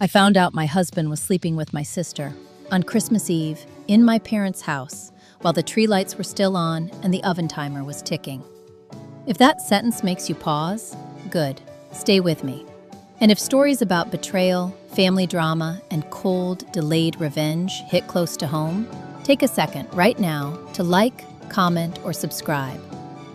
I found out my husband was sleeping with my sister on Christmas Eve in my parents' house while the tree lights were still on and the oven timer was ticking. If that sentence makes you pause, good, stay with me. And if stories about betrayal, family drama, and cold, delayed revenge hit close to home, take a second right now to like, comment, or subscribe.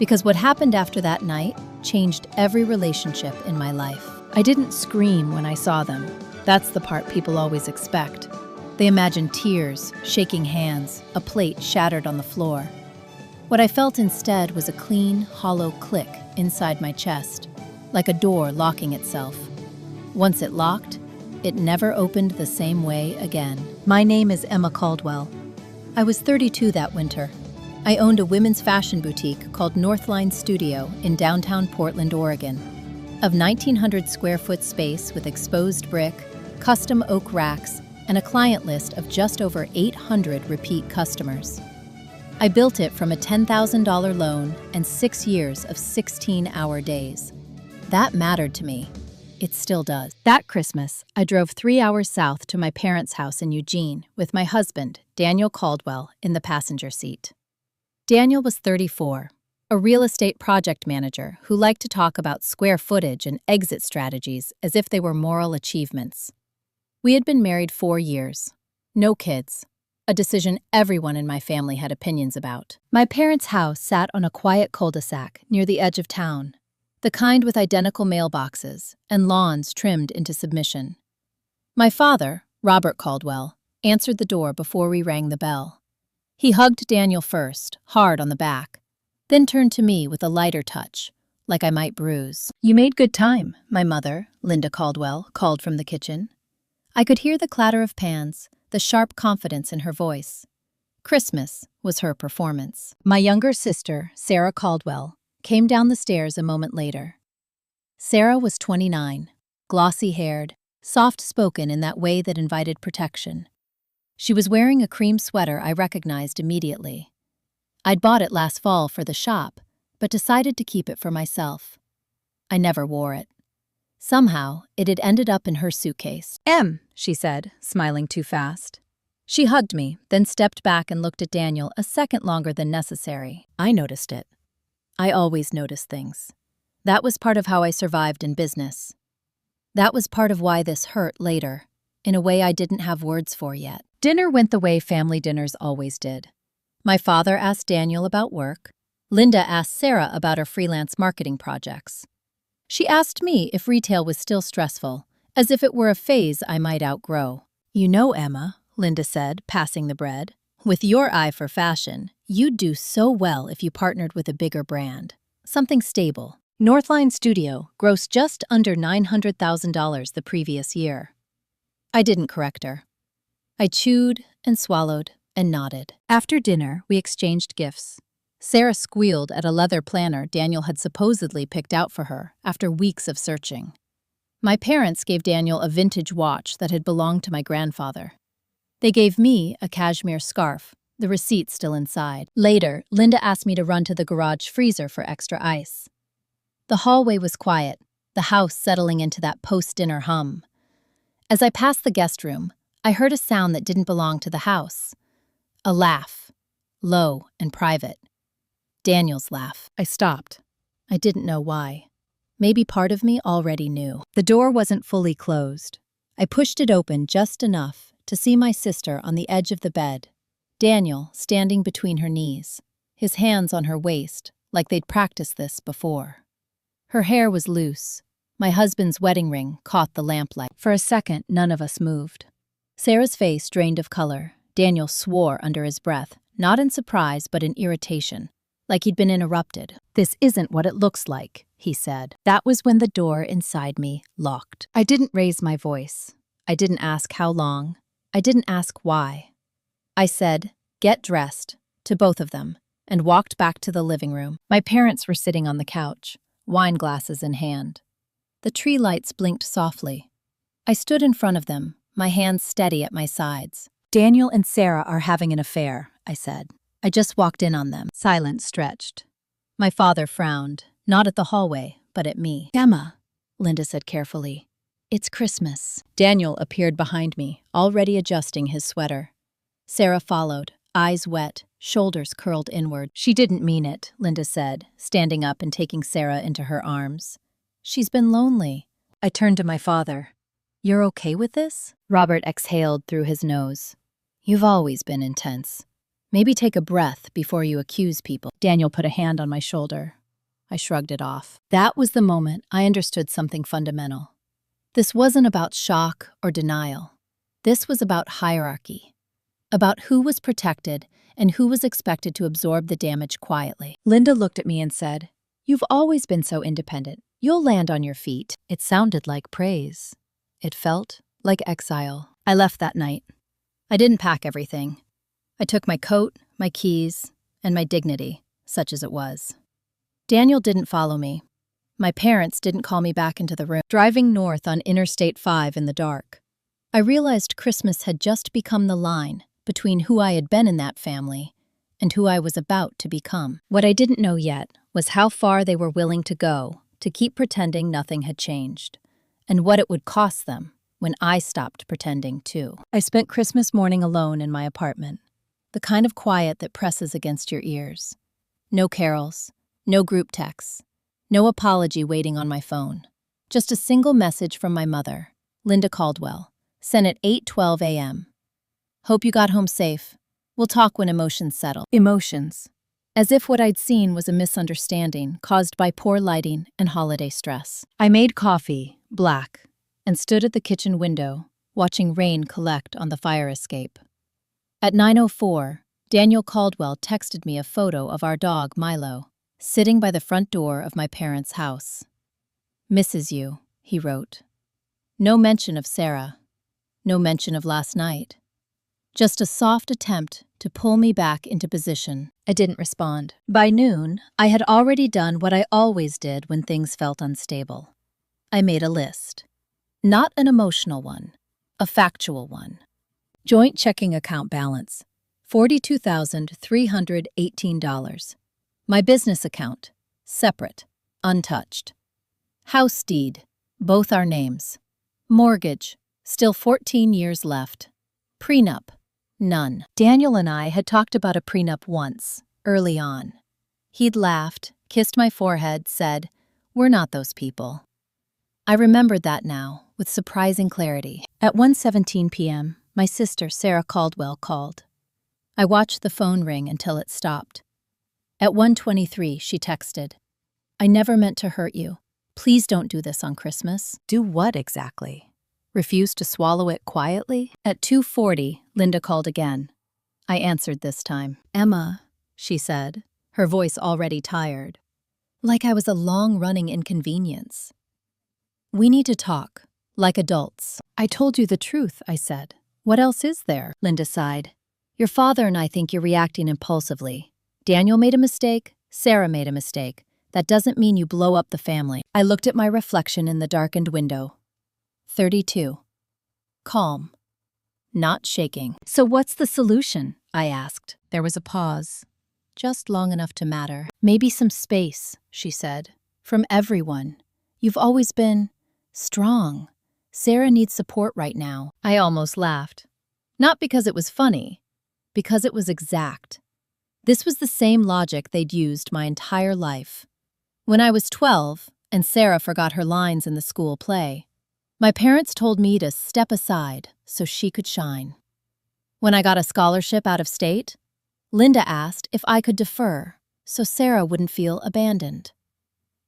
Because what happened after that night changed every relationship in my life. I didn't scream when I saw them. That's the part people always expect. They imagine tears, shaking hands, a plate shattered on the floor. What I felt instead was a clean, hollow click inside my chest, like a door locking itself. Once it locked, it never opened the same way again. My name is Emma Caldwell. I was 32 that winter. I owned a women's fashion boutique called Northline Studio in downtown Portland, Oregon. Of 1,900 square foot space with exposed brick, custom oak racks, and a client list of just over 800 repeat customers. I built it from a $10,000 loan and 6 years of 16-hour days. That mattered to me. It still does. That Christmas, I drove 3 hours south to my parents' house in Eugene with my husband, Daniel Caldwell, in the passenger seat. Daniel was 34, a real estate project manager who liked to talk about square footage and exit strategies as if they were moral achievements. We had been married 4 years. No kids. A decision everyone in my family had opinions about. My parents' house sat on a quiet cul-de-sac near the edge of town, the kind with identical mailboxes and lawns trimmed into submission. My father, Robert Caldwell, answered the door before we rang the bell. He hugged Daniel first, hard on the back, then turned to me with a lighter touch, like I might bruise. "You made good time," my mother, Linda Caldwell, called from the kitchen. I could hear the clatter of pans, the sharp confidence in her voice. Christmas was her performance. My younger sister, Sarah Caldwell, came down the stairs a moment later. Sarah was 29, glossy-haired, soft-spoken in that way that invited protection. She was wearing a cream sweater I recognized immediately. I'd bought it last fall for the shop, but decided to keep it for myself. I never wore it. Somehow, it had ended up in her suitcase. "Em," she said, smiling too fast. She hugged me, then stepped back and looked at Daniel a second longer than necessary. I noticed it. I always notice things. That was part of how I survived in business. That was part of why this hurt later, in a way I didn't have words for yet. Dinner went the way family dinners always did. My father asked Daniel about work. Linda asked Sarah about her freelance marketing projects. She asked me if retail was still stressful, as if it were a phase I might outgrow. "You know, Emma," Linda said, passing the bread, "with your eye for fashion, you'd do so well if you partnered with a bigger brand. Something stable." Northline Studio grossed just under $900,000 the previous year. I didn't correct her. I chewed and swallowed and nodded. After dinner, we exchanged gifts. Sarah squealed at a leather planner Daniel had supposedly picked out for her after weeks of searching. My parents gave Daniel a vintage watch that had belonged to my grandfather. They gave me a cashmere scarf, the receipt still inside. Later, Linda asked me to run to the garage freezer for extra ice. The hallway was quiet, the house settling into that post-dinner hum. As I passed the guest room, I heard a sound that didn't belong to the house. A laugh, low and private. Daniel's laugh. I stopped. I didn't know why. Maybe part of me already knew. The door wasn't fully closed. I pushed it open just enough to see my sister on the edge of the bed, Daniel standing between her knees, his hands on her waist, like they'd practiced this before. Her hair was loose. My husband's wedding ring caught the lamplight. For a second, none of us moved. Sarah's face drained of color. Daniel swore under his breath, not in surprise but in irritation, like he'd been interrupted. "This isn't what it looks like," he said. That was when the door inside me locked. I didn't raise my voice. I didn't ask how long. I didn't ask why. I said, "Get dressed," to both of them, and walked back to the living room. My parents were sitting on the couch, wine glasses in hand. The tree lights blinked softly. I stood in front of them, my hands steady at my sides. "Daniel and Sarah are having an affair," I said. I just walked in on them. Silence stretched. My father frowned, not at the hallway, but at me. "Emma," Linda said carefully, It's Christmas. Daniel appeared behind me, already adjusting his sweater. Sarah followed, eyes wet, shoulders curled inward. She didn't mean it, Linda said, standing up and taking Sarah into her arms. She's been lonely. I turned to my father. You're okay with this? Robert exhaled through his nose. You've always been intense. Maybe take a breath before you accuse people. Daniel put a hand on my shoulder. I shrugged it off. That was the moment I understood something fundamental. This wasn't about shock or denial. This was about hierarchy. About who was protected and who was expected to absorb the damage quietly. Linda looked at me and said, "You've always been so independent. You'll land on your feet." It sounded like praise. It felt like exile. I left that night. I didn't pack everything. I took my coat, my keys, and my dignity, such as it was. Daniel didn't follow me. My parents didn't call me back into the room. Driving north on Interstate 5 in the dark, I realized Christmas had just become the line between who I had been in that family and who I was about to become. What I didn't know yet was how far they were willing to go to keep pretending nothing had changed, and what it would cost them when I stopped pretending too. I spent Christmas morning alone in my apartment, the kind of quiet that presses against your ears. No carols, no group texts, no apology waiting on my phone. Just a single message from my mother, Linda Caldwell, sent at 8:12 a.m. Hope you got home safe. We'll talk when emotions settle. Emotions. As if what I'd seen was a misunderstanding caused by poor lighting and holiday stress. I made coffee, black, and stood at the kitchen window, watching rain collect on the fire escape. At 9:04, Daniel Caldwell texted me a photo of our dog, Milo, sitting by the front door of my parents' house. "Misses you," he wrote. No mention of Sarah. No mention of last night. Just a soft attempt to pull me back into position. I didn't respond. By noon, I had already done what I always did when things felt unstable. I made a list. Not an emotional one, a factual one. Joint checking account balance, $42,318. My business account, separate, untouched. House deed, both our names. Mortgage, still 14 years left. Prenup, none. Daniel and I had talked about a prenup once, early on. He'd laughed, kissed my forehead, said, "We're not those people." I remembered that now, with surprising clarity. At 1:17 p.m., my sister, Sarah Caldwell, called. I watched the phone ring until it stopped. At 1:23, she texted, "I never meant to hurt you. Please don't do this on Christmas." Do what exactly? Refuse to swallow it quietly? At 2:40, Linda called again. I answered this time. "Emma," she said, her voice already tired. Like I was a long-running inconvenience. "We need to talk, like adults." "I told you the truth," I said. "What else is there?" Linda sighed. "Your father and I think you're reacting impulsively. Daniel made a mistake, Sarah made a mistake. That doesn't mean you blow up the family." I looked at my reflection in the darkened window. 32. Calm. Not shaking. "So what's the solution?" I asked. There was a pause. Just long enough to matter. "Maybe some space," she said. "From everyone. You've always been strong. Sarah needs support right now." I almost laughed. Not because it was funny, because it was exact. This was the same logic they'd used my entire life. When I was 12, and Sarah forgot her lines in the school play, my parents told me to step aside so she could shine. When I got a scholarship out of state, Linda asked if I could defer so Sarah wouldn't feel abandoned.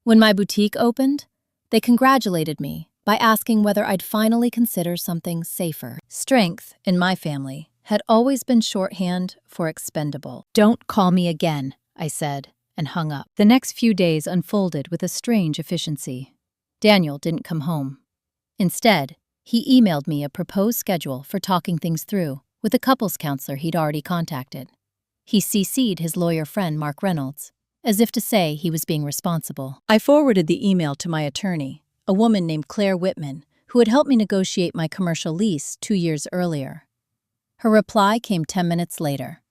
When my boutique opened, they congratulated me by asking whether I'd finally consider something safer. Strength, in my family, had always been shorthand for expendable. "Don't call me again," I said, and hung up. The next few days unfolded with a strange efficiency. Daniel didn't come home. Instead, he emailed me a proposed schedule for talking things through with a couples counselor he'd already contacted. He CC'd his lawyer friend Mark Reynolds, as if to say he was being responsible. I forwarded the email to my attorney, a woman named Claire Whitman, who had helped me negotiate my commercial lease 2 years earlier. Her reply came 10 minutes later.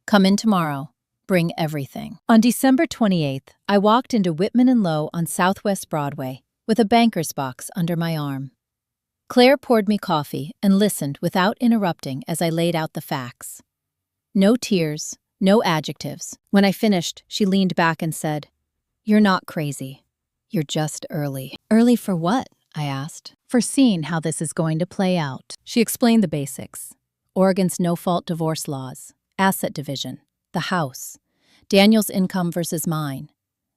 "Come in tomorrow. Bring everything." On December 28th, I walked into Whitman & Lowe on Southwest Broadway with a banker's box under my arm. Claire poured me coffee and listened without interrupting as I laid out the facts. No tears, no adjectives. When I finished, she leaned back and said, "You're not crazy. You're just early." "Early for what?" I asked. "For seeing how this is going to play out." She explained the basics. Oregon's no-fault divorce laws, asset division, the house, Daniel's income versus mine,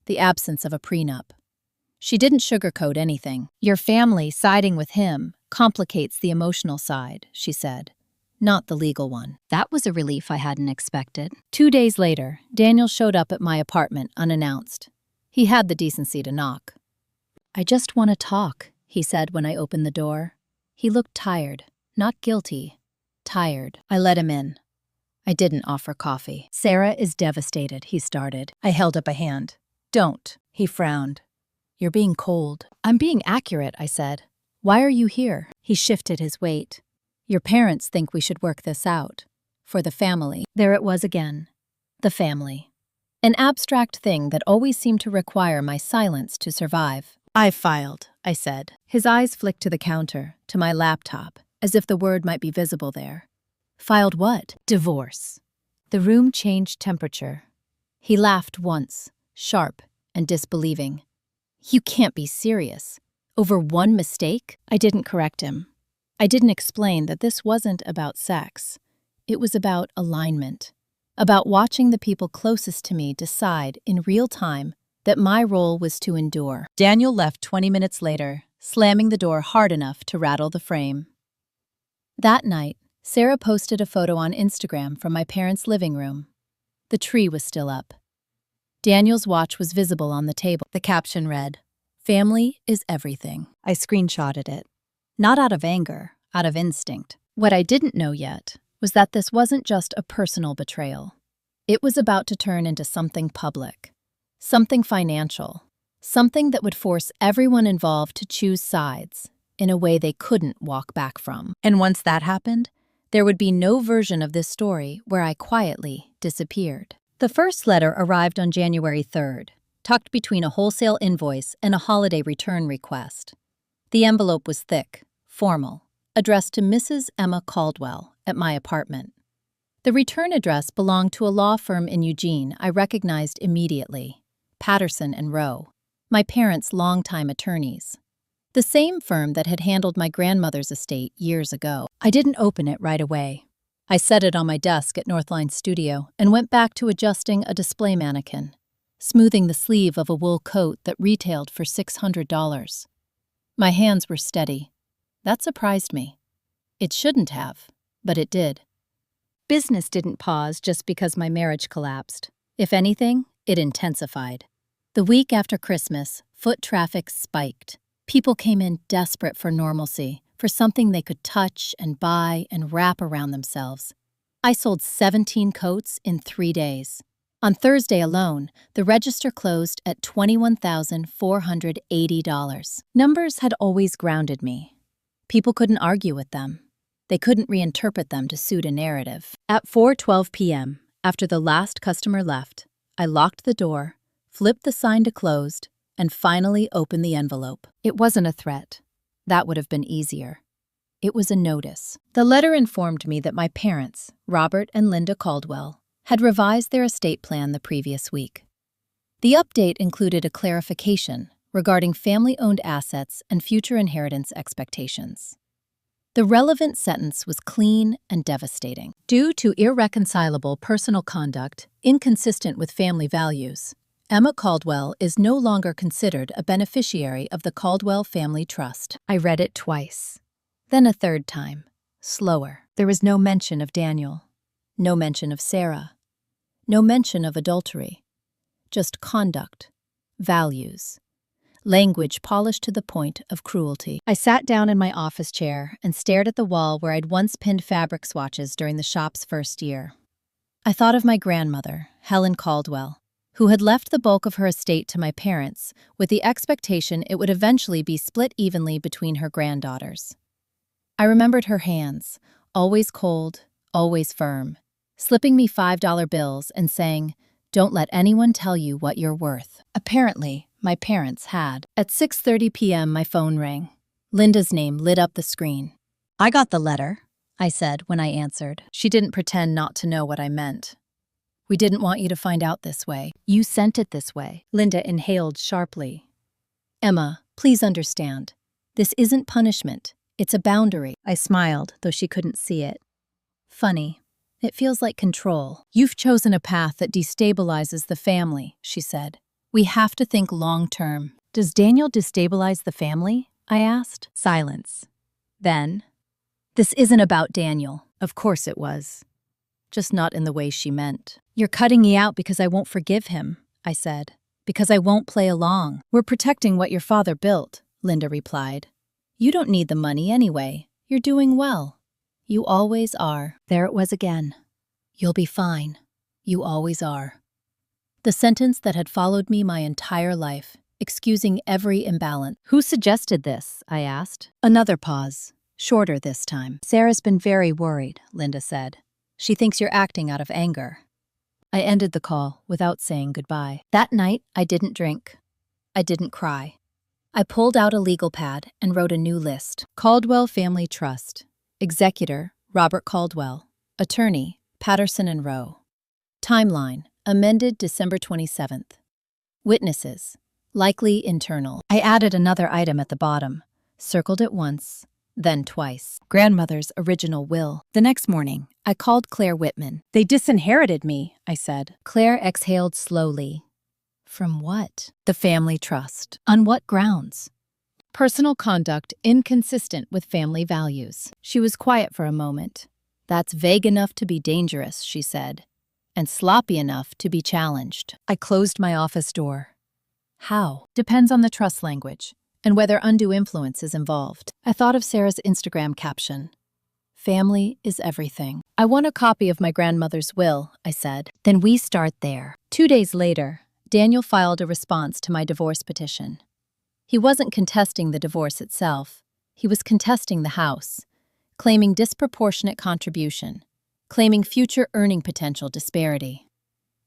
the absence of a prenup. She didn't sugarcoat anything. "Your family siding with him complicates the emotional side," she said, not the legal one. That was a relief I hadn't expected. 2 days later, Daniel showed up at my apartment unannounced. He had the decency to knock. "I just want to talk," he said when I opened the door. He looked tired, not guilty. Tired. I let him in. I didn't offer coffee. "Sarah is devastated," he started. I held up a hand. "Don't," he frowned. "You're being cold." "I'm being accurate," I said. "Why are you here?" He shifted his weight. "Your parents think we should work this out. For the family." There it was again. The family. An abstract thing that always seemed to require my silence to survive. "I've filed," I said. His eyes flicked to the counter, to my laptop, as if the word might be visible there. "Filed what?" "Divorce." The room changed temperature. He laughed once, sharp and disbelieving. "You can't be serious. Over one mistake?" I didn't correct him. I didn't explain that this wasn't about sex. It was about alignment. About watching the people closest to me decide in real time that my role was to endure. Daniel left 20 minutes later, slamming the door hard enough to rattle the frame. That night, Sarah posted a photo on Instagram from my parents' living room. The tree was still up. Daniel's watch was visible on the table. The caption read, "Family is everything." I screenshotted it. Not out of anger, out of instinct. What I didn't know yet was that this wasn't just a personal betrayal. It was about to turn into something public, something financial, something that would force everyone involved to choose sides in a way they couldn't walk back from. And once that happened, there would be no version of this story where I quietly disappeared. The first letter arrived on January 3rd, tucked between a wholesale invoice and a holiday return request. The envelope was thick, formal, addressed to Mrs. Emma Caldwell at my apartment. The return address belonged to a law firm in Eugene I recognized immediately, Patterson and Rowe, my parents' longtime attorneys. The same firm that had handled my grandmother's estate years ago. I didn't open it right away. I set it on my desk at Northline Studio and went back to adjusting a display mannequin, smoothing the sleeve of a wool coat that retailed for $600. My hands were steady. That surprised me. It shouldn't have, but it did. Business didn't pause just because my marriage collapsed. If anything, it intensified. The week after Christmas, foot traffic spiked. People came in desperate for normalcy, for something they could touch and buy and wrap around themselves. I sold 17 coats in 3 days. On Thursday alone, the register closed at $21,480. Numbers had always grounded me. People couldn't argue with them. They couldn't reinterpret them to suit a narrative. At 4:12 p.m., after the last customer left, I locked the door, flipped the sign to closed, and finally opened the envelope. It wasn't a threat. That would have been easier. It was a notice. The letter informed me that my parents, Robert and Linda Caldwell, had revised their estate plan the previous week. The update included a clarification regarding family-owned assets and future inheritance expectations. The relevant sentence was clean and devastating. Due to irreconcilable personal conduct inconsistent with family values, Emma Caldwell is no longer considered a beneficiary of the Caldwell Family Trust. I read it twice, then a third time, slower. There was no mention of Daniel, no mention of Sarah, no mention of adultery, just conduct, values, language polished to the point of cruelty. I sat down in my office chair and stared at the wall where I'd once pinned fabric swatches during the shop's first year. I thought of my grandmother, Helen Caldwell, who had left the bulk of her estate to my parents with the expectation it would eventually be split evenly between her granddaughters. I remembered her hands, always cold, always firm, slipping me $5 bills and saying, "Don't let anyone tell you what you're worth." Apparently, my parents had. At 6:30 p.m., my phone rang. Linda's name lit up the screen. "I got the letter," I said when I answered. She didn't pretend not to know what I meant. "We didn't want you to find out this way. You sent it this way." Linda inhaled sharply. "Emma, please understand. This isn't punishment. It's a boundary." I smiled, though she couldn't see it. "Funny. It feels like control. You've chosen a path that destabilizes the family," she said. "We have to think long-term." "Does Daniel destabilize the family?" I asked. Silence. Then, "This isn't about Daniel." Of course it was. Just not in the way she meant. "You're cutting me out because I won't forgive him," I said. "Because I won't play along." "We're protecting what your father built," Linda replied. "You don't need the money anyway. You're doing well. You always are." There it was again. "You'll be fine. You always are." The sentence that had followed me my entire life, excusing every imbalance. "Who suggested this?" I asked. Another pause, shorter this time. "Sarah's been very worried," Linda said. "She thinks you're acting out of anger." I ended the call without saying goodbye. That night, I didn't drink. I didn't cry. I pulled out a legal pad and wrote a new list. Caldwell Family Trust. Executor, Robert Caldwell. Attorney, Patterson and Rowe. Timeline, amended December 27th. Witnesses, likely internal. I added another item at the bottom, circled it once, then twice. Grandmother's original will. The next morning, I called Claire Whitman. "They disinherited me," I said. Claire exhaled slowly. "From what?" "The family trust." "On what grounds?" "Personal conduct inconsistent with family values." She was quiet for a moment. "That's vague enough to be dangerous," she said, "and sloppy enough to be challenged." I closed my office door. "How?" "Depends on the trust language and whether undue influence is involved." I thought of Sarah's Instagram caption. "Family is everything." "I want a copy of my grandmother's will," I said. "Then we start there." 2 days later, Daniel filed a response to my divorce petition. He wasn't contesting the divorce itself. He was contesting the house, claiming disproportionate contribution, claiming future earning potential disparity.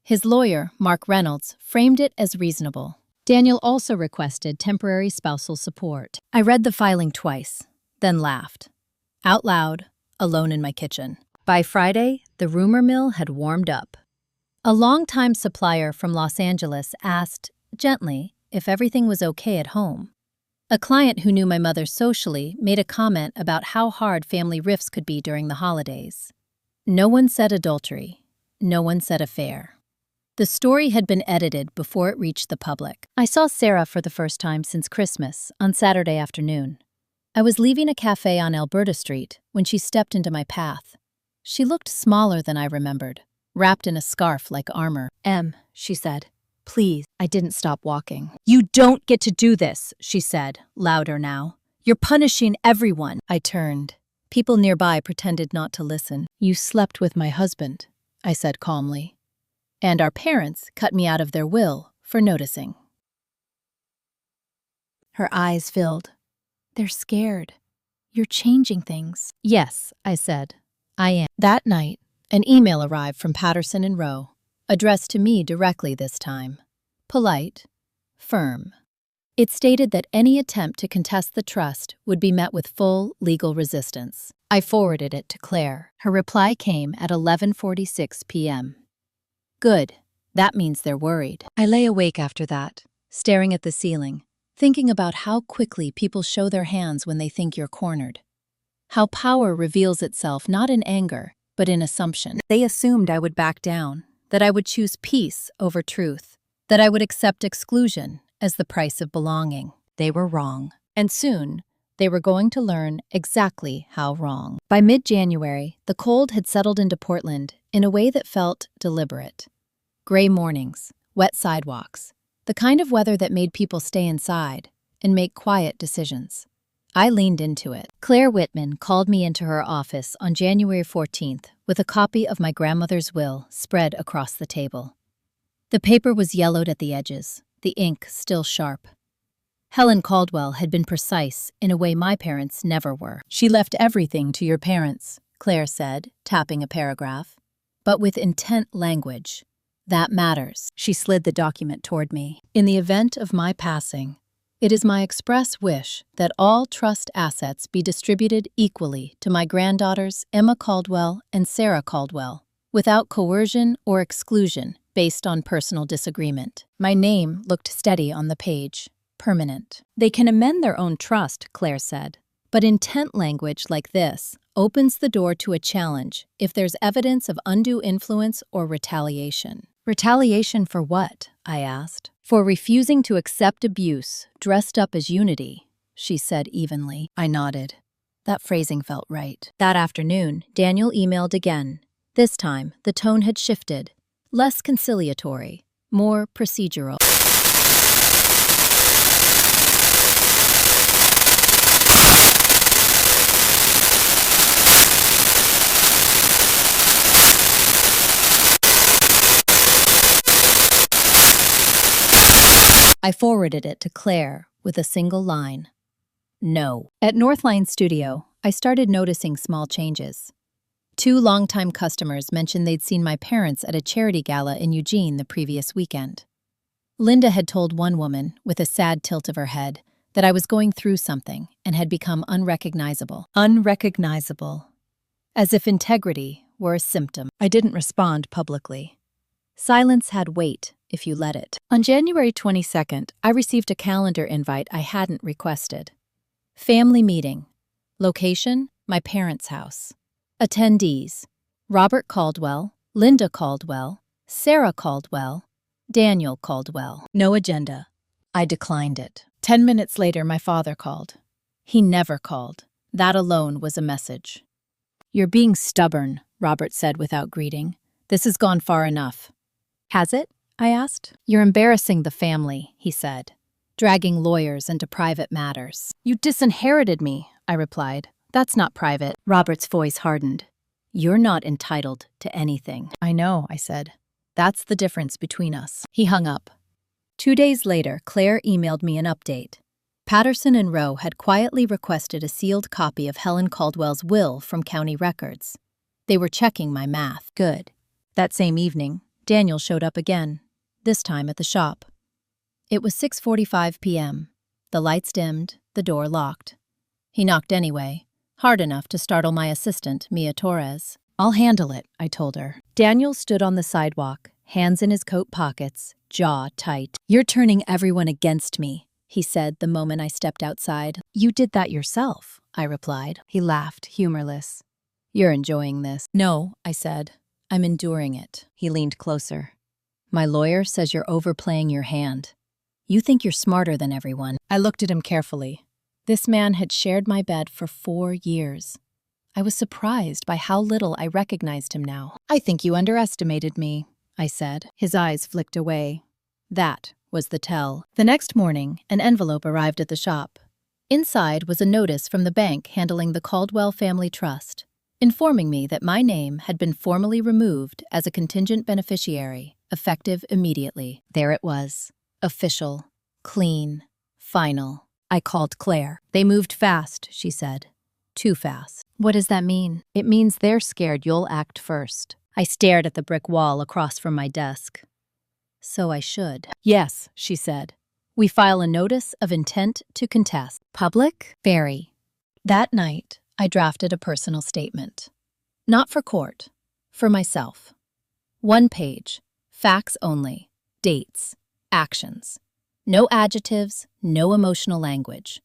His lawyer, Mark Reynolds, framed it as reasonable. Daniel also requested temporary spousal support. I read the filing twice, then laughed. Out loud, alone in my kitchen. By Friday, the rumor mill had warmed up. A longtime supplier from Los Angeles asked, gently, if everything was okay at home. A client who knew my mother socially made a comment about how hard family rifts could be during the holidays. No one said adultery. No one said affair. The story had been edited before it reached the public. I saw Sarah for the first time since Christmas on Saturday afternoon. I was leaving a cafe on Alberta Street when she stepped into my path. She looked smaller than I remembered, wrapped in a scarf like armor. "Em," she said. "Please." I didn't stop walking. "You don't get to do this," she said, louder now. "You're punishing everyone." I turned. People nearby pretended not to listen. "You slept with my husband," I said calmly. "And our parents cut me out of their will for noticing." Her eyes filled. "They're scared. You're changing things." "Yes," I said. "I am." That night, an email arrived from Patterson and Rowe, addressed to me directly this time. Polite, firm. It stated that any attempt to contest the trust would be met with full legal resistance. I forwarded it to Claire. Her reply came at 11:46 p.m. "Good. That means they're worried." I lay awake after that, staring at the ceiling, thinking about how quickly people show their hands when they think you're cornered. How power reveals itself not in anger, but in assumption. They assumed I would back down, that I would choose peace over truth, that I would accept exclusion as the price of belonging. They were wrong. And soon, they were going to learn exactly how wrong. By mid-January, the cold had settled into Portland in a way that felt deliberate. Gray mornings, wet sidewalks, the kind of weather that made people stay inside and make quiet decisions. I leaned into it. Claire Whitman called me into her office on January 14th with a copy of my grandmother's will spread across the table. The paper was yellowed at the edges, the ink still sharp. Helen Caldwell had been precise in a way my parents never were. "She left everything to your parents," Claire said, tapping a paragraph, "but with intent language. That matters." She slid the document toward me. "In the event of my passing, It is my express wish that all trust assets be distributed equally to my granddaughters Emma Caldwell and Sarah Caldwell, without coercion or exclusion based on personal disagreement. My name looked steady on the page, permanent. They can amend their own trust, Claire said. But intent language like this opens the door to a challenge if there's evidence of undue influence or retaliation. Retaliation for what? I asked. For refusing to accept abuse dressed up as unity, she said evenly. I nodded. That phrasing felt right. That afternoon, Daniel emailed again. This time, the tone had shifted. Less conciliatory, more procedural. I forwarded it to Claire with a single line. No. At Northline Studio, I started noticing small changes. 2 longtime customers mentioned they'd seen my parents at a charity gala in Eugene the previous weekend. Linda had told one woman, with a sad tilt of her head, that I was going through something and had become unrecognizable. Unrecognizable. As if integrity were a symptom. I didn't respond publicly. Silence had weight if you let it. On January 22nd, I received a calendar invite I hadn't requested. Family meeting. Location, my parents' house. Attendees, Robert Caldwell, Linda Caldwell, Sarah Caldwell, Daniel Caldwell. No agenda. I declined it. 10 minutes later, my father called. He never called. That alone was a message. You're being stubborn, Robert said without greeting. This has gone far enough. Has it? I asked. You're embarrassing the family, he said, dragging lawyers into private matters. You disinherited me, I replied. That's not private. Robert's voice hardened. You're not entitled to anything. I know, I said. That's the difference between us. He hung up. 2 days later, Claire emailed me an update. Patterson and Rowe had quietly requested a sealed copy of Helen Caldwell's will from county records. They were checking my math. Good. That same evening, Daniel showed up again, this time at the shop. It was 6:45 p.m. The lights dimmed, the door locked. He knocked anyway, hard enough to startle my assistant, Mia Torres. I'll handle it, I told her. Daniel stood on the sidewalk, hands in his coat pockets, jaw tight. You're turning everyone against me, he said the moment I stepped outside. You did that yourself, I replied. He laughed, humorless. You're enjoying this. No, I said. I'm enduring it. He leaned closer. My lawyer says you're overplaying your hand. You think you're smarter than everyone. I looked at him carefully. This man had shared my bed for 4 years. I was surprised by how little I recognized him now. I think you underestimated me, I said. His eyes flicked away. That was the tell. The next morning, an envelope arrived at the shop. Inside was a notice from the bank handling the Caldwell Family Trust, informing me that my name had been formally removed as a contingent beneficiary, effective immediately. There it was. Official. Clean. Final. I called Claire. They moved fast, she said. Too fast. What does that mean? It means they're scared you'll act first. I stared at the brick wall across from my desk. So I should. Yes, she said. We file a notice of intent to contest. Public? Very. That night, I drafted a personal statement. Not for court, for myself. 1 page, facts only, dates, actions. No adjectives, no emotional language.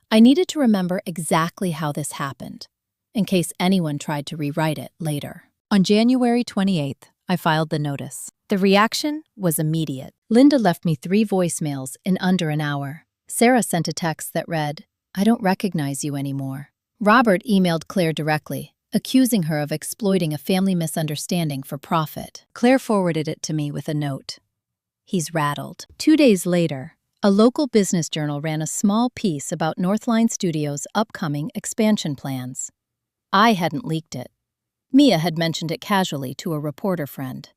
I needed to remember exactly how this happened, in case anyone tried to rewrite it later. On January 28th, I filed the notice. The reaction was immediate. Linda left me 3 voicemails in under an hour. Sarah sent a text that read, I don't recognize you anymore. Robert emailed Claire directly, accusing her of exploiting a family misunderstanding for profit. Claire forwarded it to me with a note. He's rattled. 2 days later, a local business journal ran a small piece about Northline Studios' upcoming expansion plans. I hadn't leaked it. Mia had mentioned it casually to a reporter friend.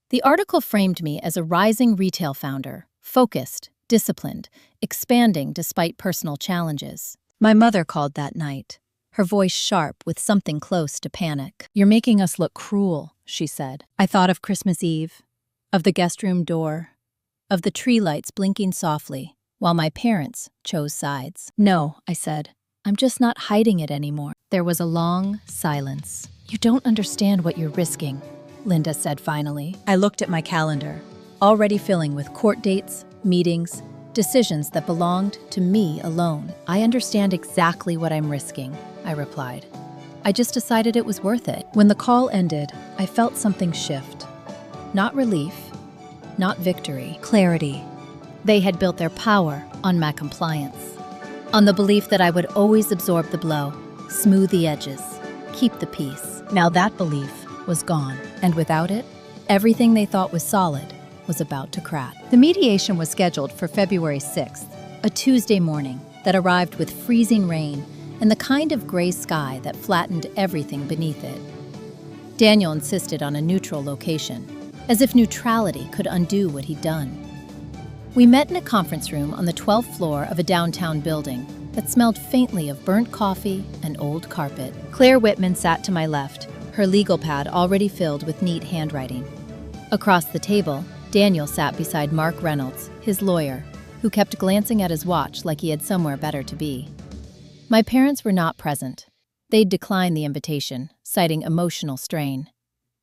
The article framed me as a rising retail founder, focused, disciplined, expanding despite personal challenges. My mother called that night, her voice sharp with something close to panic. You're making us look cruel, she said. I thought of Christmas Eve, of the guest room door, of the tree lights blinking softly, while my parents chose sides. "No," I said. "I'm just not hiding it anymore." There was a long silence. "You don't understand what you're risking," Linda said finally. I looked at my calendar, already filling with court dates, meetings, decisions that belonged to me alone. "I understand exactly what I'm risking," I replied. "I just decided it was worth it." When the call ended, I felt something shift. Not relief, not victory, clarity. They had built their power on my compliance, on the belief that I would always absorb the blow, smooth the edges, keep the peace. Now that belief was gone, and without it, everything they thought was solid was about to crack. The mediation was scheduled for February 6th, a Tuesday morning that arrived with freezing rain and the kind of gray sky that flattened everything beneath it. Daniel insisted on a neutral location, as if neutrality could undo what he'd done. We met in a conference room on the 12th floor of a downtown building that smelled faintly of burnt coffee and old carpet. Claire Whitman sat to my left, her legal pad already filled with neat handwriting. Across the table, Daniel sat beside Mark Reynolds, his lawyer, who kept glancing at his watch like he had somewhere better to be. My parents were not present. They'd declined the invitation, citing emotional strain.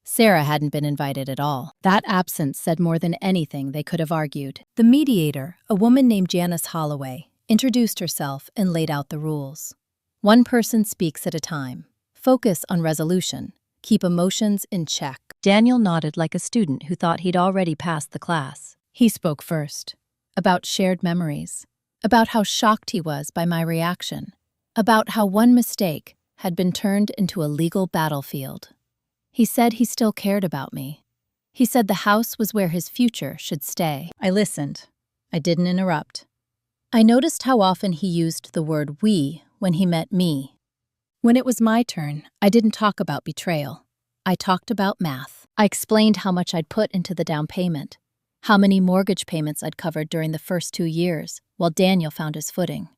Sarah hadn't been invited at all. That absence said more than anything they could have argued. The mediator, a woman named Janice Holloway, introduced herself and laid out the rules. One person speaks at a time. Focus on resolution. Keep emotions in check. Daniel nodded like a student who thought he'd already passed the class. He spoke first, about shared memories, about how shocked he was by my reaction, about how one mistake had been turned into a legal battlefield. He said he still cared about me. He said the house was where his future should stay. I listened. I didn't interrupt. I noticed how often he used the word "we" when he meant me. When it was my turn, I didn't talk about betrayal. I talked about math. I explained how much I'd put into the down payment, how many mortgage payments I'd covered during the first 2 years, while Daniel found his footing.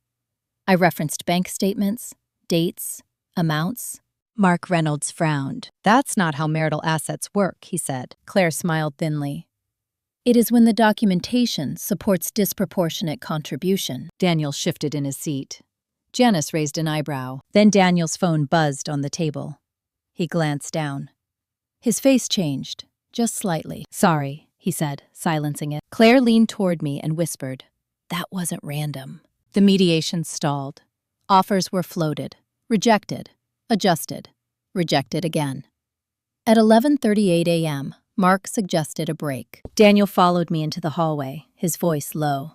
I referenced bank statements, dates, amounts. Mark Reynolds frowned. "That's not how marital assets work," he said. Claire smiled thinly. "It is when the documentation supports disproportionate contribution." Daniel shifted in his seat. Janice raised an eyebrow. Then Daniel's phone buzzed on the table. He glanced down. His face changed, just slightly. "Sorry," he said, silencing it. Claire leaned toward me and whispered, "That wasn't random." The mediation stalled. Offers were floated, rejected, adjusted, rejected again. At 11:38 a.m., Mark suggested a break. Daniel followed me into the hallway, his voice low.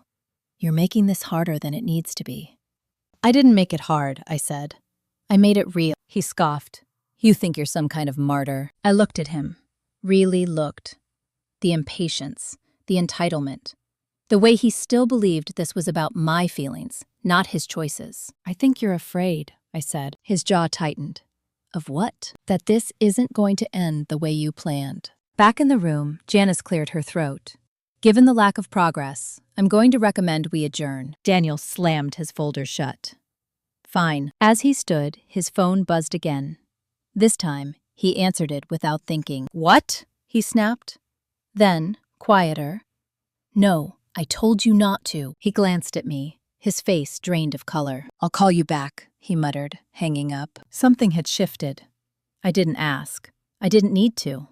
"You're making this harder than it needs to be." "I didn't make it hard," I said. "I made it real." He scoffed. "You think you're some kind of martyr." I looked at him. Really looked. The impatience, the entitlement. The way he still believed this was about my feelings, not his choices. "I think you're afraid," I said. His jaw tightened. "Of what?" "That this isn't going to end the way you planned." Back in the room, Janice cleared her throat. "Given the lack of progress, I'm going to recommend we adjourn." Daniel slammed his folder shut. "Fine." As he stood, his phone buzzed again. This time, he answered it without thinking. "What?" he snapped. Then, quieter. "No, I told you not to." He glanced at me, his face drained of color. "I'll call you back," he muttered, hanging up. Something had shifted. I didn't ask. I didn't need to.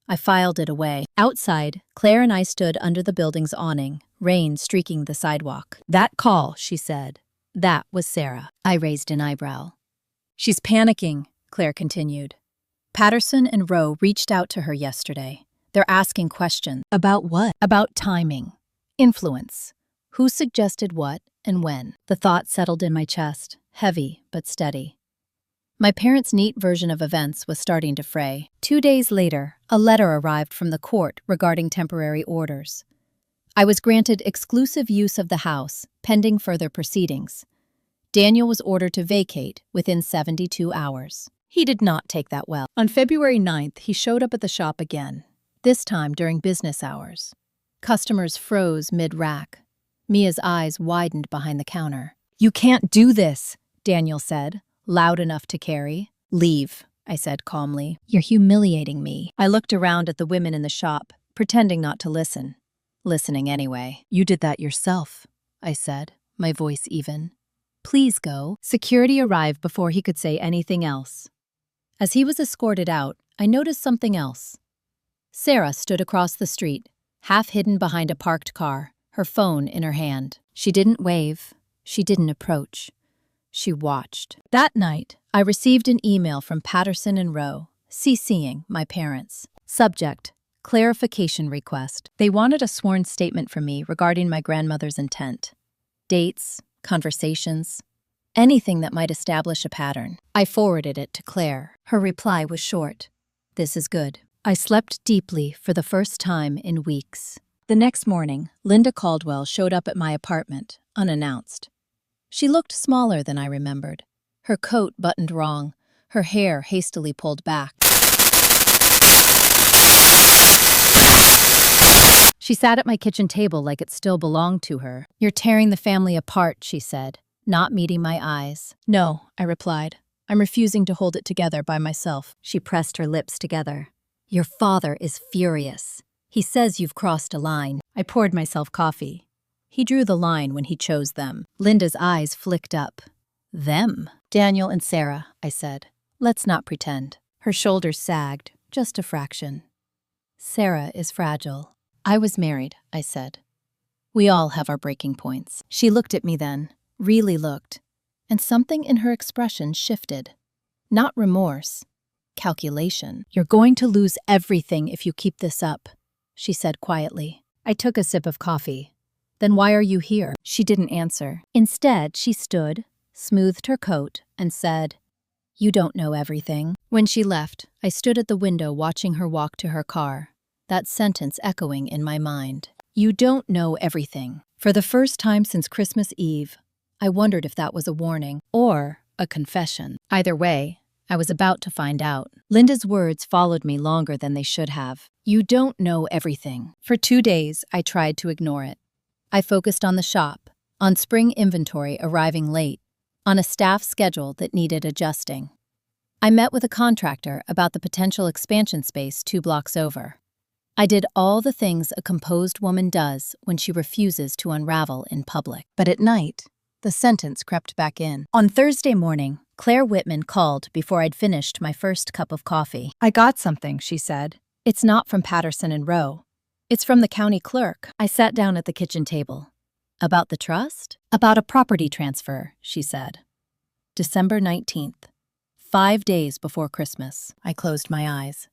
I filed it away. Outside, Claire and I stood under the building's awning, rain streaking the sidewalk. "That call," she said. "That was Sarah." I raised an eyebrow. "She's panicking," Claire continued. "Patterson and Rowe reached out to her yesterday. They're asking questions." "About what?" "About timing. Influence. Who suggested what and when?" The thought settled in my chest, heavy but steady. My parents' neat version of events was starting to fray. 2 days later, a letter arrived from the court regarding temporary orders. I was granted exclusive use of the house, pending further proceedings. Daniel was ordered to vacate within 72 hours. He did not take that well. On February 9th, he showed up at the shop again, this time during business hours. Customers froze mid-rack. Mia's eyes widened behind the counter. "You can't do this," Daniel said, loud enough to carry. "Leave," I said calmly. "You're humiliating me." I looked around at the women in the shop, pretending not to listen. Listening anyway. "You did that yourself," I said, my voice even. Please go. Security arrived before he could say anything else. As he was escorted out, I noticed something else. Sarah stood across the street, half hidden behind a parked car, her phone in her hand. She didn't wave. She didn't approach. She watched. That night, I received an email from Patterson and Rowe, CCing my parents. Subject: clarification request. They wanted a sworn statement from me regarding my grandmother's intent. Dates, conversations, anything that might establish a pattern. I forwarded it to Claire. Her reply was short. This is good. I slept deeply for the first time in weeks. The next morning, Linda Caldwell showed up at my apartment, unannounced. She looked smaller than I remembered. Her coat buttoned wrong, her hair hastily pulled back. She sat at my kitchen table like it still belonged to her. You're tearing the family apart, she said, not meeting my eyes. No, I replied. I'm refusing to hold it together by myself. She pressed her lips together. Your father is furious. He says you've crossed a line. I poured myself coffee. He drew the line when he chose them. Linda's eyes flicked up. Them? Daniel and Sarah, I said. Let's not pretend. Her shoulders sagged, just a fraction. Sarah is fragile. I was married, I said. We all have our breaking points. She looked at me then, really looked, and something in her expression shifted. Not remorse, calculation. You're going to lose everything if you keep this up, she said quietly. I took a sip of coffee. Then why are you here? She didn't answer. Instead, she stood, smoothed her coat, and said, You don't know everything. When she left, I stood at the window watching her walk to her car, that sentence echoing in my mind. You don't know everything. For the first time since Christmas Eve, I wondered if that was a warning or a confession. Either way, I was about to find out. Linda's words followed me longer than they should have. You don't know everything. For 2 days, I tried to ignore it. I focused on the shop, on spring inventory arriving late, on a staff schedule that needed adjusting. I met with a contractor about the potential expansion space 2 blocks over. I did all the things a composed woman does when she refuses to unravel in public. But at night, the sentence crept back in. On Thursday morning, Claire Whitman called before I'd finished my first cup of coffee. I got something, she said. It's not from Patterson and Rowe. It's from the county clerk. I sat down at the kitchen table. About the trust? About a property transfer, she said. December 19th, 5 days before Christmas. I closed my eyes.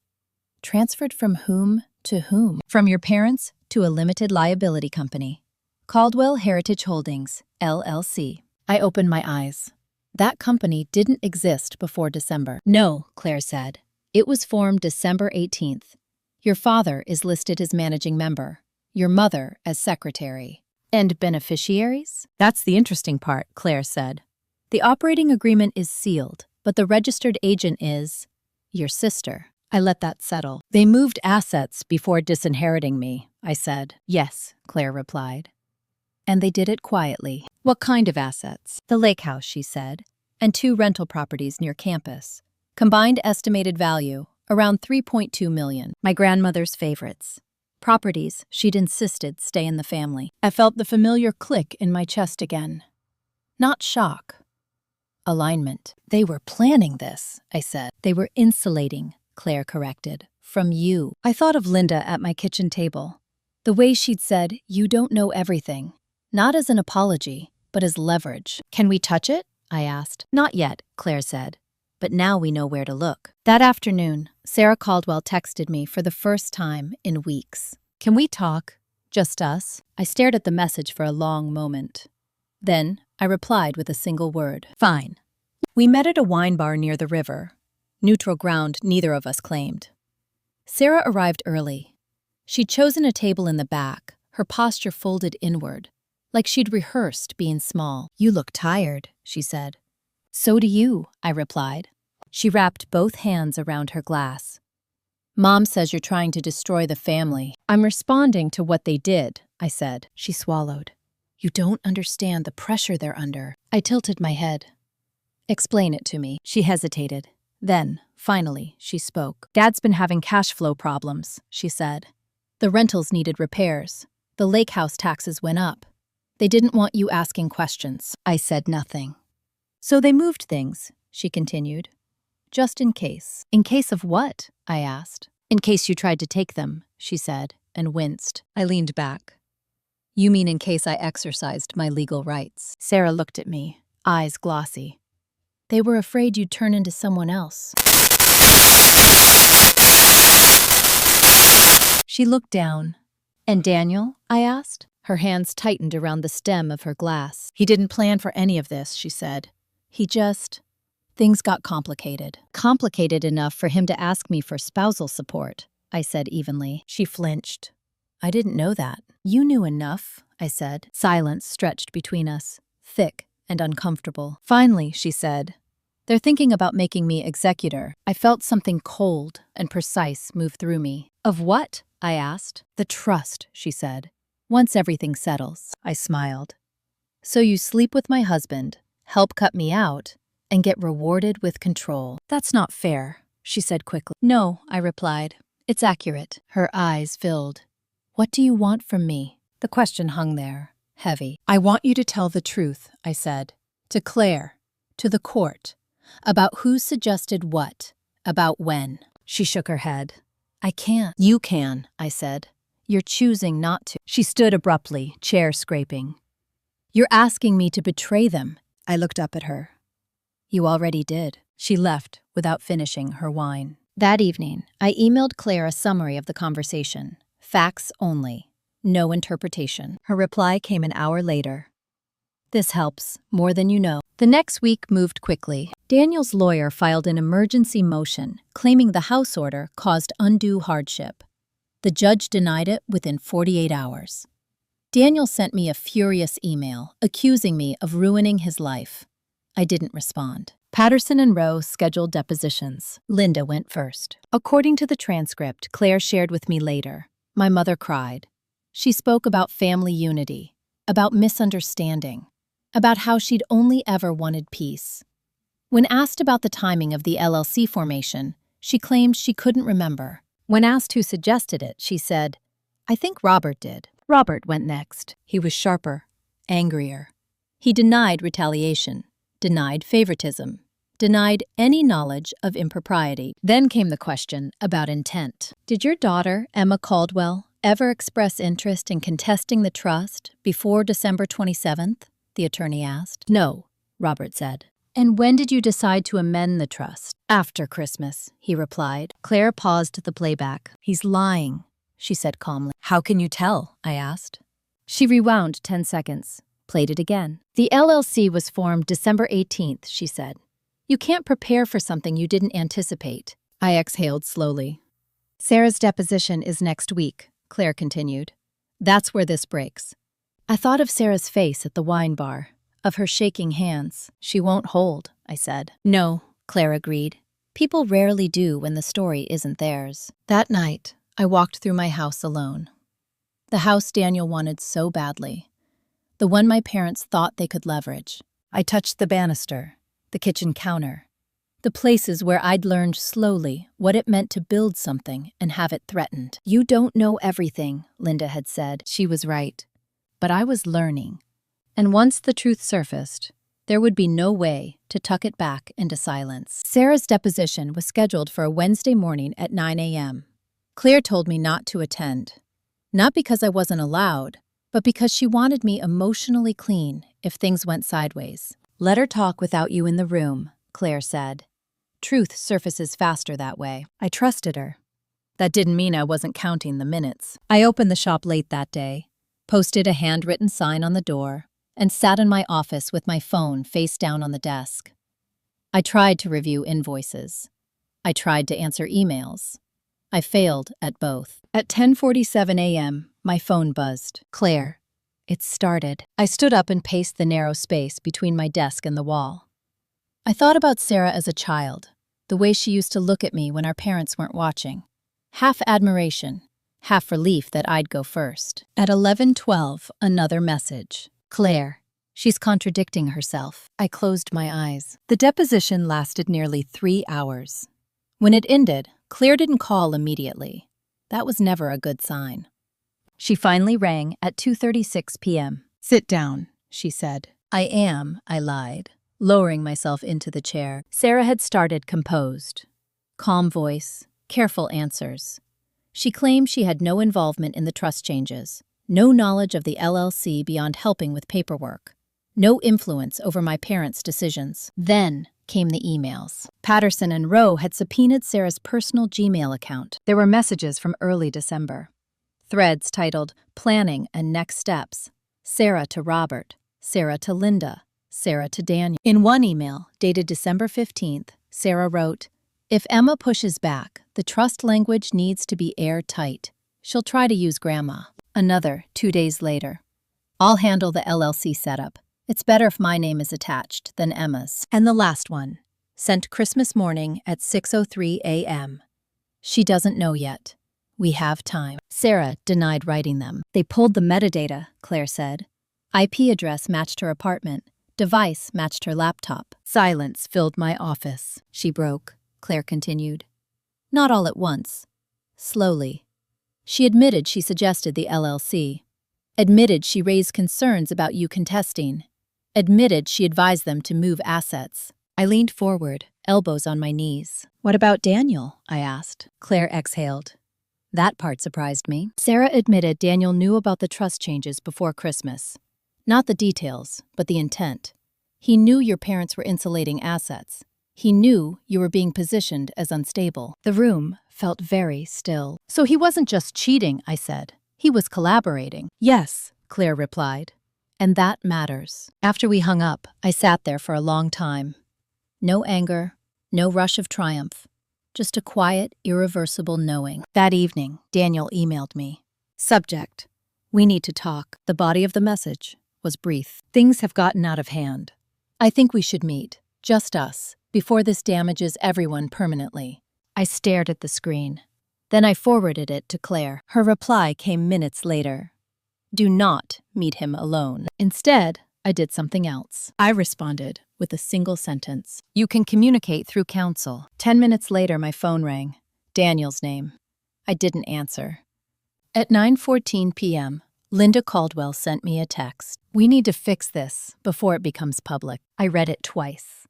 Transferred from whom to whom? From your parents to a limited liability company. Caldwell Heritage Holdings, LLC. I opened my eyes. That company didn't exist before December. No, Claire said. It was formed December 18th. Your father is listed as managing member, your mother as secretary. And beneficiaries? That's the interesting part, Claire said. The operating agreement is sealed, but the registered agent is your sister. I let that settle. They moved assets before disinheriting me, I said. Yes, Claire replied. And they did it quietly. What kind of assets? The lake house, she said, and 2 rental properties near campus. Combined estimated value, around $3.2 million. My grandmother's favorites. Properties she'd insisted stay in the family. I felt the familiar click in my chest again. Not shock. Alignment. They were planning this, I said. They were insulating, Claire corrected, from you. I thought of Linda at my kitchen table. The way she'd said, you don't know everything. Not as an apology, but as leverage. Can we touch it? I asked. Not yet, Claire said. But now we know where to look. That afternoon, Sarah Caldwell texted me for the first time in weeks. Can we talk? Just us? I stared at the message for a long moment. Then, I replied with a single word. Fine. We met at a wine bar near the river. Neutral ground neither of us claimed. Sarah arrived early. She'd chosen a table in the back, her posture folded inward, like she'd rehearsed being small. You look tired, she said. So do you, I replied. She wrapped both hands around her glass. Mom says you're trying to destroy the family. I'm responding to what they did, I said. She swallowed. You don't understand the pressure they're under. I tilted my head. Explain it to me. She hesitated. Then, finally, she spoke. Dad's been having cash flow problems, she said. The rentals needed repairs. The lake house taxes went up. They didn't want you asking questions. I said nothing. So they moved things, she continued. Just in case. In case of what? I asked. In case you tried to take them, she said, and winced. I leaned back. You mean in case I exercised my legal rights? Sarah looked at me, eyes glossy. They were afraid you'd turn into someone else. She looked down. And Daniel? I asked. Her hands tightened around the stem of her glass. He didn't plan for any of this, she said. Things got complicated. Complicated enough for him to ask me for spousal support, I said evenly. She flinched. I didn't know that. You knew enough, I said. Silence stretched between us, thick and uncomfortable. Finally, she said, they're thinking about making me executor. I felt something cold and precise move through me. Of what? I asked. The trust, she said. Once everything settles. I smiled. So you sleep with my husband, help cut me out, and get rewarded with control. That's not fair, she said quickly. No, I replied. It's accurate. Her eyes filled. What do you want from me? The question hung there, heavy. I want you to tell the truth, I said. To Claire, to the court, about who suggested what, about when. She shook her head. I can't. You can, I said. You're choosing not to. She stood abruptly, chair scraping. You're asking me to betray them. I looked up at her. You already did. She left without finishing her wine. That evening, I emailed Claire a summary of the conversation. Facts only. No interpretation. Her reply came an hour later. This helps, more than you know. The next week moved quickly. Daniel's lawyer filed an emergency motion, claiming the house order caused undue hardship. The judge denied it within 48 hours. Daniel sent me a furious email, accusing me of ruining his life. I didn't respond. Patterson and Rowe scheduled depositions. Linda went first. According to the transcript Claire shared with me later, my mother cried. She spoke about family unity, about misunderstanding, about how she'd only ever wanted peace. When asked about the timing of the LLC formation, she claimed she couldn't remember. When asked who suggested it, she said, I think Robert did. Robert went next. He was sharper, angrier. He denied retaliation, denied favoritism, denied any knowledge of impropriety. Then came the question about intent. Did your daughter, Emma Caldwell, ever express interest in contesting the trust before December 27th? The attorney asked. No, Robert said. And when did you decide to amend the trust? After Christmas, he replied. Claire paused the playback. He's lying, she said calmly. How can you tell? I asked. She rewound 10 seconds, played it again. The LLC was formed December 18th, she said. You can't prepare for something you didn't anticipate. I exhaled slowly. Sarah's deposition is next week, Claire continued. That's where this breaks. I thought of Sarah's face at the wine bar, of her shaking hands. She won't hold, I said. No, Claire agreed. People rarely do when the story isn't theirs. That night, I walked through my house alone. The house Daniel wanted so badly. The one my parents thought they could leverage. I touched the banister, the kitchen counter, the places where I'd learned slowly what it meant to build something and have it threatened. You don't know everything, Linda had said. She was right. But I was learning. And once the truth surfaced, there would be no way to tuck it back into silence. Sarah's deposition was scheduled for a Wednesday morning at 9 a.m. Claire told me not to attend. Not because I wasn't allowed, but because she wanted me emotionally clean if things went sideways. Let her talk without you in the room, Claire said. Truth surfaces faster that way. I trusted her. That didn't mean I wasn't counting the minutes. I opened the shop late that day, posted a handwritten sign on the door, and sat in my office with my phone face down on the desk. I tried to review invoices. I tried to answer emails. I failed at both. At 10:47 a.m., my phone buzzed. Claire. It started. I stood up and paced the narrow space between my desk and the wall. I thought about Sarah as a child, the way she used to look at me when our parents weren't watching. Half admiration, half relief that I'd go first. At 11:12, another message. Claire. She's contradicting herself. I closed my eyes. The deposition lasted nearly 3 hours. When it ended, Claire didn't call immediately. That was never a good sign. She finally rang at 2:36 p.m. "Sit down," she said. "I am," I lied, lowering myself into the chair. Sarah had started composed. Calm voice, careful answers. She claimed she had no involvement in the trust changes, no knowledge of the LLC beyond helping with paperwork, no influence over my parents' decisions. Then came the emails. Patterson and Rowe had subpoenaed Sarah's personal Gmail account. There were messages from early December. Threads titled Planning and Next Steps. Sarah to Robert, Sarah to Linda, Sarah to Daniel. In one email, dated December 15th, Sarah wrote, "If Emma pushes back, the trust language needs to be airtight. She'll try to use Grandma." Another, 2 days later. "I'll handle the LLC setup. It's better if my name is attached than Emma's." And the last one, sent Christmas morning at 6:03 a.m. "She doesn't know yet. We have time." Sarah denied writing them. "They pulled the metadata," Claire said. IP address matched her apartment. Device matched her laptop. "Silence filled my office." "She broke," Claire continued. "Not all at once. Slowly. She admitted she suggested the LLC. Admitted she raised concerns about you contesting. Admitted she advised them to move assets." I leaned forward, elbows on my knees. "What about Daniel?" I asked. Claire exhaled. "That part surprised me." Sarah admitted Daniel knew about the trust changes before Christmas. Not the details, but the intent. He knew your parents were insulating assets. He knew you were being positioned as unstable. The room felt very still. "So he wasn't just cheating," I said. "He was collaborating." "Yes," Claire replied. "And that matters." After we hung up, I sat there for a long time. No anger, no rush of triumph. Just a quiet, irreversible knowing. That evening, Daniel emailed me. Subject: "We need to talk." The body of the message was brief. "Things have gotten out of hand. I think we should meet, just us, before this damages everyone permanently." I stared at the screen. Then I forwarded it to Claire. Her reply came minutes later. "Do not meet him alone." Instead, I did something else. I responded with a single sentence. "You can communicate through counsel." 10 minutes later, my phone rang. Daniel's name. I didn't answer. At 9:14 p.m., Linda Caldwell sent me a text. "We need to fix this before it becomes public." I read it twice.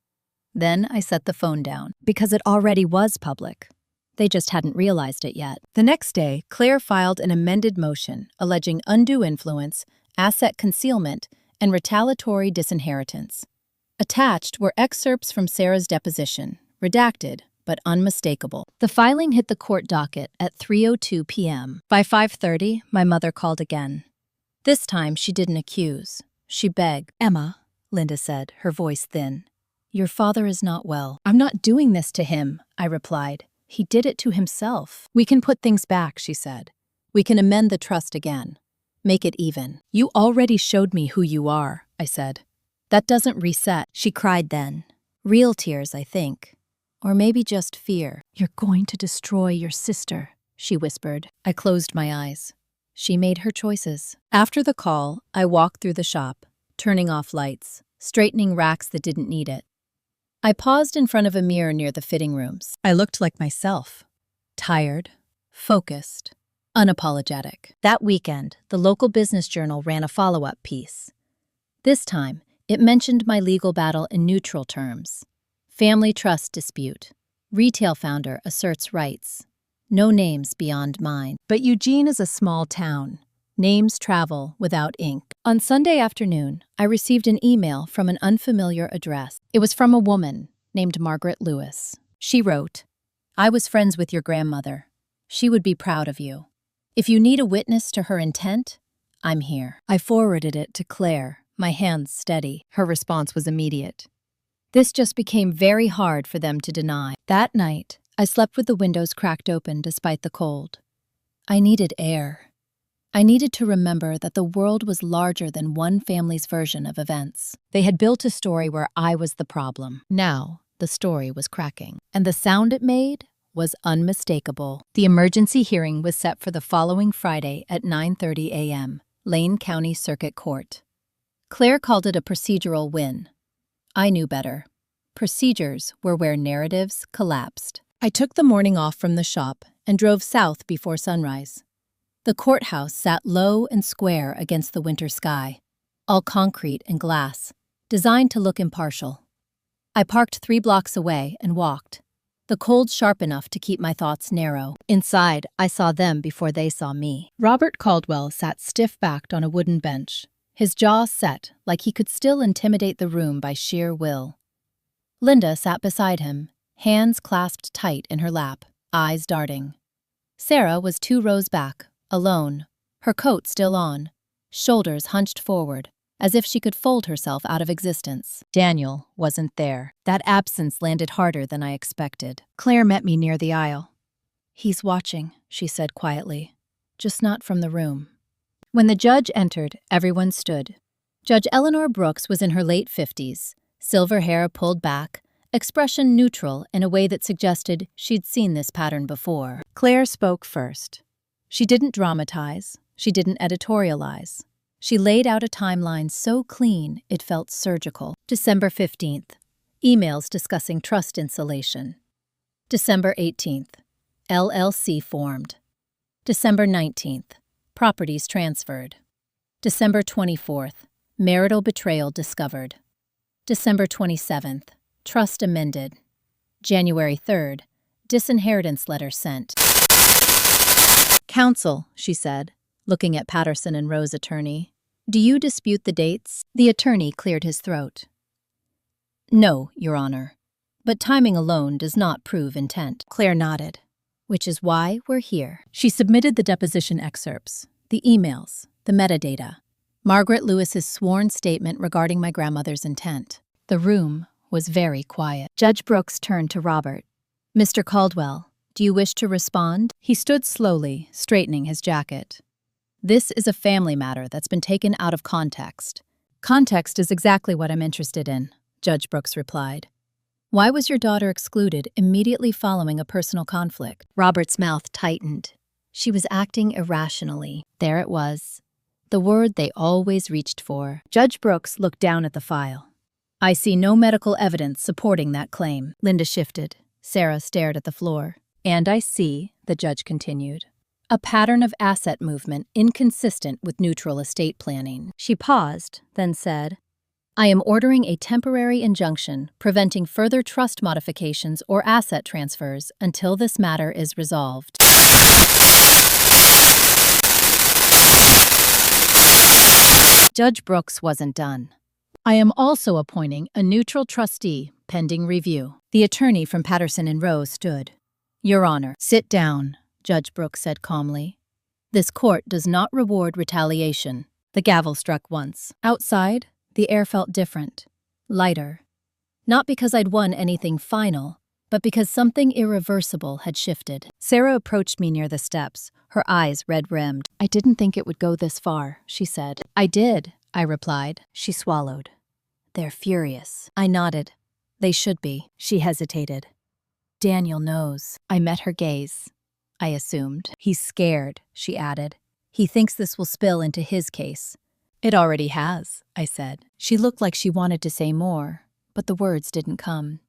Then I set the phone down, because it already was public. They just hadn't realized it yet. The next day, Claire filed an amended motion alleging undue influence, asset concealment, and retaliatory disinheritance. Attached were excerpts from Sarah's deposition, redacted but unmistakable. The filing hit the court docket at 3:02 p.m. By 5:30, my mother called again. This time, she didn't accuse. She begged. "Emma," Linda said, her voice thin, "your father is not well." "I'm not doing this to him," I replied. "He did it to himself." "We can put things back," she said. "We can amend the trust again. Make it even." "You already showed me who you are," I said. "That doesn't reset." She cried then. Real tears, I think. Or maybe just fear. "You're going to destroy your sister," she whispered. I closed my eyes. She made her choices. After the call, I walked through the shop, turning off lights, straightening racks that didn't need it. I paused in front of a mirror near the fitting rooms. I looked like myself. Tired, focused, unapologetic. That weekend, the local business journal ran a follow-up piece. This time, it mentioned my legal battle in neutral terms. Family trust dispute. Retail founder asserts rights. No names beyond mine. But Eugene is a small town. Names travel without ink. On Sunday afternoon, I received an email from an unfamiliar address. It was from a woman named Margaret Lewis. She wrote, "I was friends with your grandmother. She would be proud of you. If you need a witness to her intent, I'm here." I forwarded it to Claire, my hands steady. Her response was immediate. This just became very hard for them to deny. That night, I slept with the windows cracked open despite the cold. I needed air. I needed to remember that the world was larger than one family's version of events. They had built a story where I was the problem. Now, the story was cracking. And the sound it made was unmistakable. The emergency hearing was set for the following Friday at 9:30 a.m., Lane County Circuit Court. Claire called it a procedural win. I knew better. Procedures were where narratives collapsed. I took the morning off from the shop and drove south before sunrise. The courthouse sat low and square against the winter sky. all concrete and glass, designed to look impartial. I parked 3 blocks away and walked, the cold sharp enough to keep my thoughts narrow. Inside, I saw them before they saw me. Robert Caldwell sat stiff-backed on a wooden bench, his jaw set like he could still intimidate the room by sheer will. Linda sat beside him, hands clasped tight in her lap, eyes darting. Sarah was 2 rows back, alone, her coat still on, shoulders hunched forward, as if she could fold herself out of existence. Daniel wasn't there. That absence landed harder than I expected. Claire met me near the aisle. "He's watching," she said quietly, "just not from the room." When the judge entered, everyone stood. Judge Eleanor Brooks was in her late 50s, silver hair pulled back, expression neutral in a way that suggested she'd seen this pattern before. Claire spoke first. She didn't dramatize, she didn't editorialize. She laid out a timeline so clean it felt surgical. December 15th, emails discussing trust insulation. December 18th, LLC formed. December 19th, properties transferred. December 24th, marital betrayal discovered. December 27th, trust amended. January 3rd, disinheritance letter sent. "Counsel," she said, looking at Patterson and Rowe's attorney, "do you dispute the dates?" The attorney cleared his throat. "No, Your Honor. But timing alone does not prove intent." Claire nodded. "Which is why we're here." She submitted the deposition excerpts, the emails, the metadata, Margaret Lewis's sworn statement regarding my grandmother's intent. The room was very quiet. Judge Brooks turned to Robert. "Mr. Caldwell, do you wish to respond?" He stood slowly, straightening his jacket. "This is a family matter that's been taken out of context." "Context is exactly what I'm interested in," Judge Brooks replied. "Why was your daughter excluded immediately following a personal conflict?" Robert's mouth tightened. She was acting irrationally. There it was, the word they always reached for. Judge Brooks looked down at the file. "I see no medical evidence supporting that claim." Linda shifted. Sarah stared at the floor. "And I see," the judge continued, "a pattern of asset movement inconsistent with neutral estate planning." She paused, then said, "I am ordering a temporary injunction preventing further trust modifications or asset transfers until this matter is resolved." Judge Brooks wasn't done. "I am also appointing a neutral trustee pending review." The attorney from Patterson and Rowe stood. "Your Honor." "Sit down," Judge Brooks said calmly. "This court does not reward retaliation." The gavel struck once. Outside, the air felt different, lighter. Not because I'd won anything final, but because something irreversible had shifted. Sarah approached me near the steps, her eyes red-rimmed. "I didn't think it would go this far," she said. "I did," I replied. She swallowed. "They're furious." I nodded. "They should be." She hesitated. "Daniel knows." I met her gaze. I assumed. "He's scared," she added. "He thinks this will spill into his case." "It already has," I said. She looked like she wanted to say more, but the words didn't come.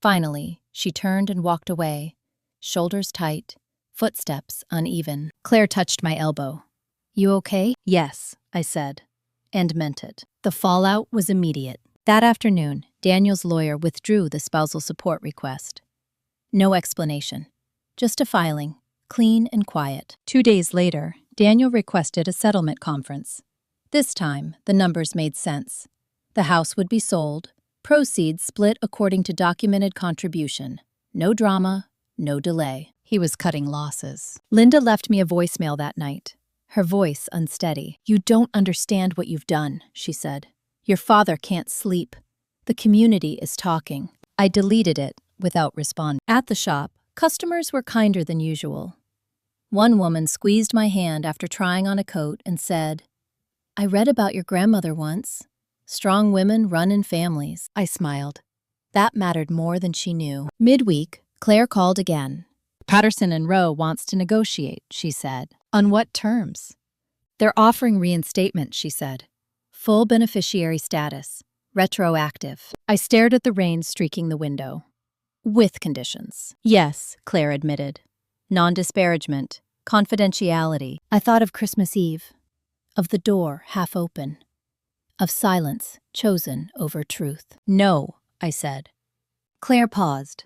Finally, she turned and walked away, shoulders tight, footsteps uneven. Claire touched my elbow. "You okay?" "Yes," I said, and meant it. The fallout was immediate. That afternoon, Daniel's lawyer withdrew the spousal support request. No explanation, just a filing, clean and quiet. 2 days later, Daniel requested a settlement conference. This time, the numbers made sense. The house would be sold, proceeds split according to documented contribution. No drama, no delay. He was cutting losses. Linda left me a voicemail that night, her voice unsteady. "You don't understand what you've done," she said. "Your father can't sleep. The community is talking." I deleted it without responding. At the shop, customers were kinder than usual. One woman squeezed my hand after trying on a coat and said, "I read about your grandmother once. Strong women run in families." I smiled. That mattered more than she knew. Midweek, Claire called again. "Patterson and Rowe wants to negotiate," she said. "On what terms?" "They're offering reinstatement," she said. "Full beneficiary status. Retroactive." I stared at the rain streaking the window. "With conditions." "Yes," Claire admitted. "Non-disparagement. Confidentiality." I thought of Christmas Eve. Of the door half open. of silence chosen over truth. No, I said. Claire paused.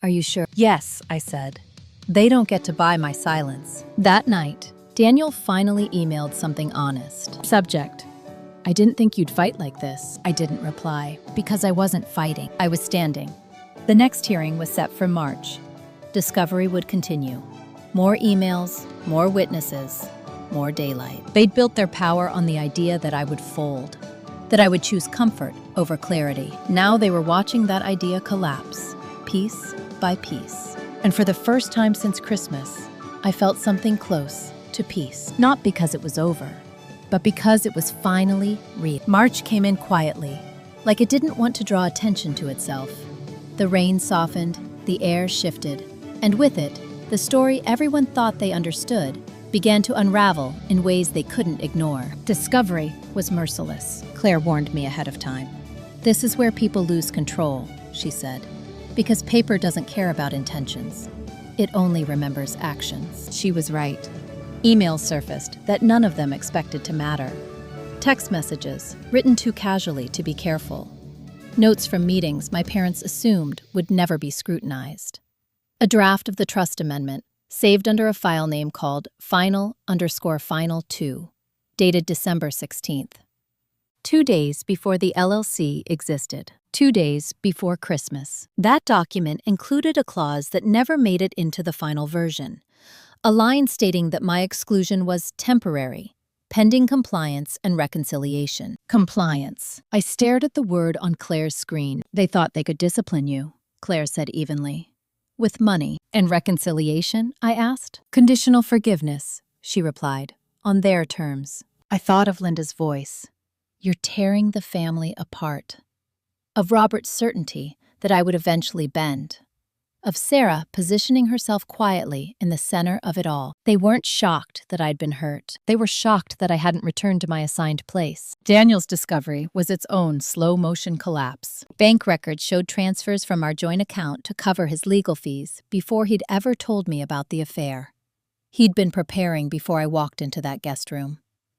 Are you sure? Yes, I said. They don't get to buy my silence. That night, Daniel finally emailed something honest. Subject: I didn't think you'd fight like this. I didn't reply, because I wasn't fighting. I was standing. The next hearing was set for March. Discovery would continue. More emails, more witnesses, more daylight. They'd built their power on the idea that I would fold, that I would choose comfort over clarity. Now they were watching that idea collapse, piece by piece. And for the first time since Christmas, I felt something close to peace. Not because it was over, but because it was finally real. March came in quietly, like it didn't want to draw attention to itself. The rain softened, the air shifted, and with it, the story everyone thought they understood began to unravel in ways they couldn't ignore. Discovery was merciless, Claire warned me ahead of time. This is where people lose control, she said, because paper doesn't care about intentions. It only remembers actions. She was right. Emails surfaced that none of them expected to matter. Text messages, written too casually to be careful. Notes from meetings my parents assumed would never be scrutinized. A draft of the trust amendment, saved under a file name called Final_Final2, dated December 16th. 2 days before the LLC existed. 2 days before Christmas. That document included a clause that never made it into the final version. A line stating that my exclusion was temporary, pending compliance and reconciliation. Compliance. I stared at the word on Claire's screen. They thought they could discipline you, Claire said evenly. With money. And reconciliation? I asked. Conditional forgiveness, she replied, on their terms. I thought of Linda's voice. You're tearing the family apart. Of Robert's certainty that I would eventually bend. Of Sarah positioning herself quietly in the center of it all. They weren't shocked that I'd been hurt. They were shocked that I hadn't returned to my assigned place. Daniel's discovery was its own slow-motion collapse. Bank records showed transfers from our joint account to cover his legal fees before he'd ever told me about the affair. He'd been preparing before I walked into that guest room.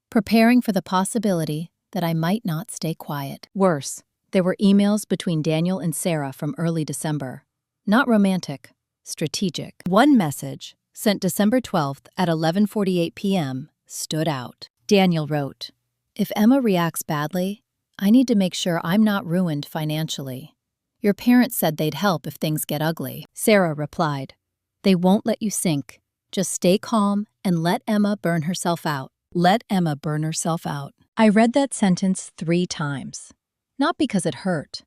Preparing for the possibility that I might not stay quiet. Worse, there were emails between Daniel and Sarah from early December. Not romantic, strategic. One message, sent December 12th at 11:48 p.m., stood out. Daniel wrote, If Emma reacts badly, I need to make sure I'm not ruined financially. Your parents said they'd help if things get ugly. Sarah replied, They won't let you sink. Just stay calm and let Emma burn herself out. Let Emma burn herself out. I read that sentence 3 times. Not because it hurt,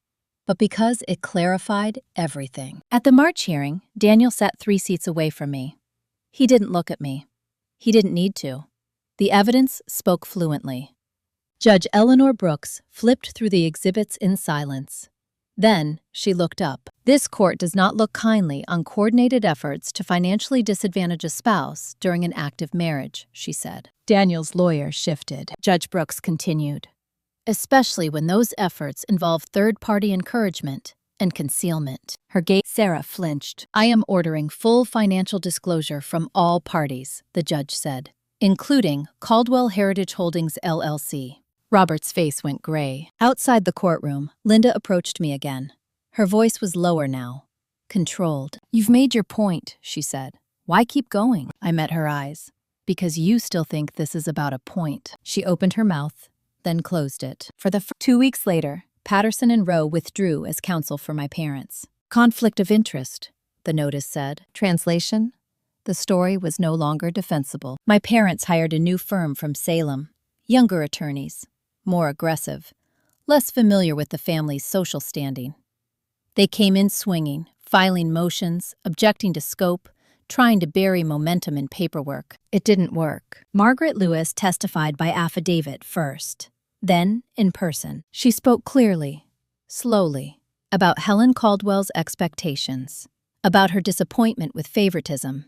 but because it clarified everything. At the March hearing, Daniel sat 3 seats away from me. He didn't look at me. He didn't need to. The evidence spoke fluently. Judge Eleanor Brooks flipped through the exhibits in silence. Then she looked up. This court does not look kindly on coordinated efforts to financially disadvantage a spouse during an active marriage, she said. Daniel's lawyer shifted. Judge Brooks continued. Especially when those efforts involve third-party encouragement and concealment. Her gaze. Sarah flinched. I am ordering full financial disclosure from all parties, the judge said, including Caldwell Heritage Holdings, LLC. Robert's face went gray. Outside the courtroom, Linda approached me again. Her voice was lower now, controlled. You've made your point, she said. Why keep going? I met her eyes. Because you still think this is about a point. She opened her mouth, then closed it. For the 2 weeks later, Patterson and Rowe withdrew as counsel for my parents. Conflict of interest, the notice said. Translation: the story was no longer defensible. My parents hired a new firm from Salem. Younger attorneys, more aggressive, less familiar with the family's social standing. They came in swinging, filing motions, objecting to scope, trying to bury momentum in paperwork. It didn't work. Margaret Lewis testified by affidavit first. Then, in person, she spoke clearly, slowly, about Helen Caldwell's expectations, about her disappointment with favoritism,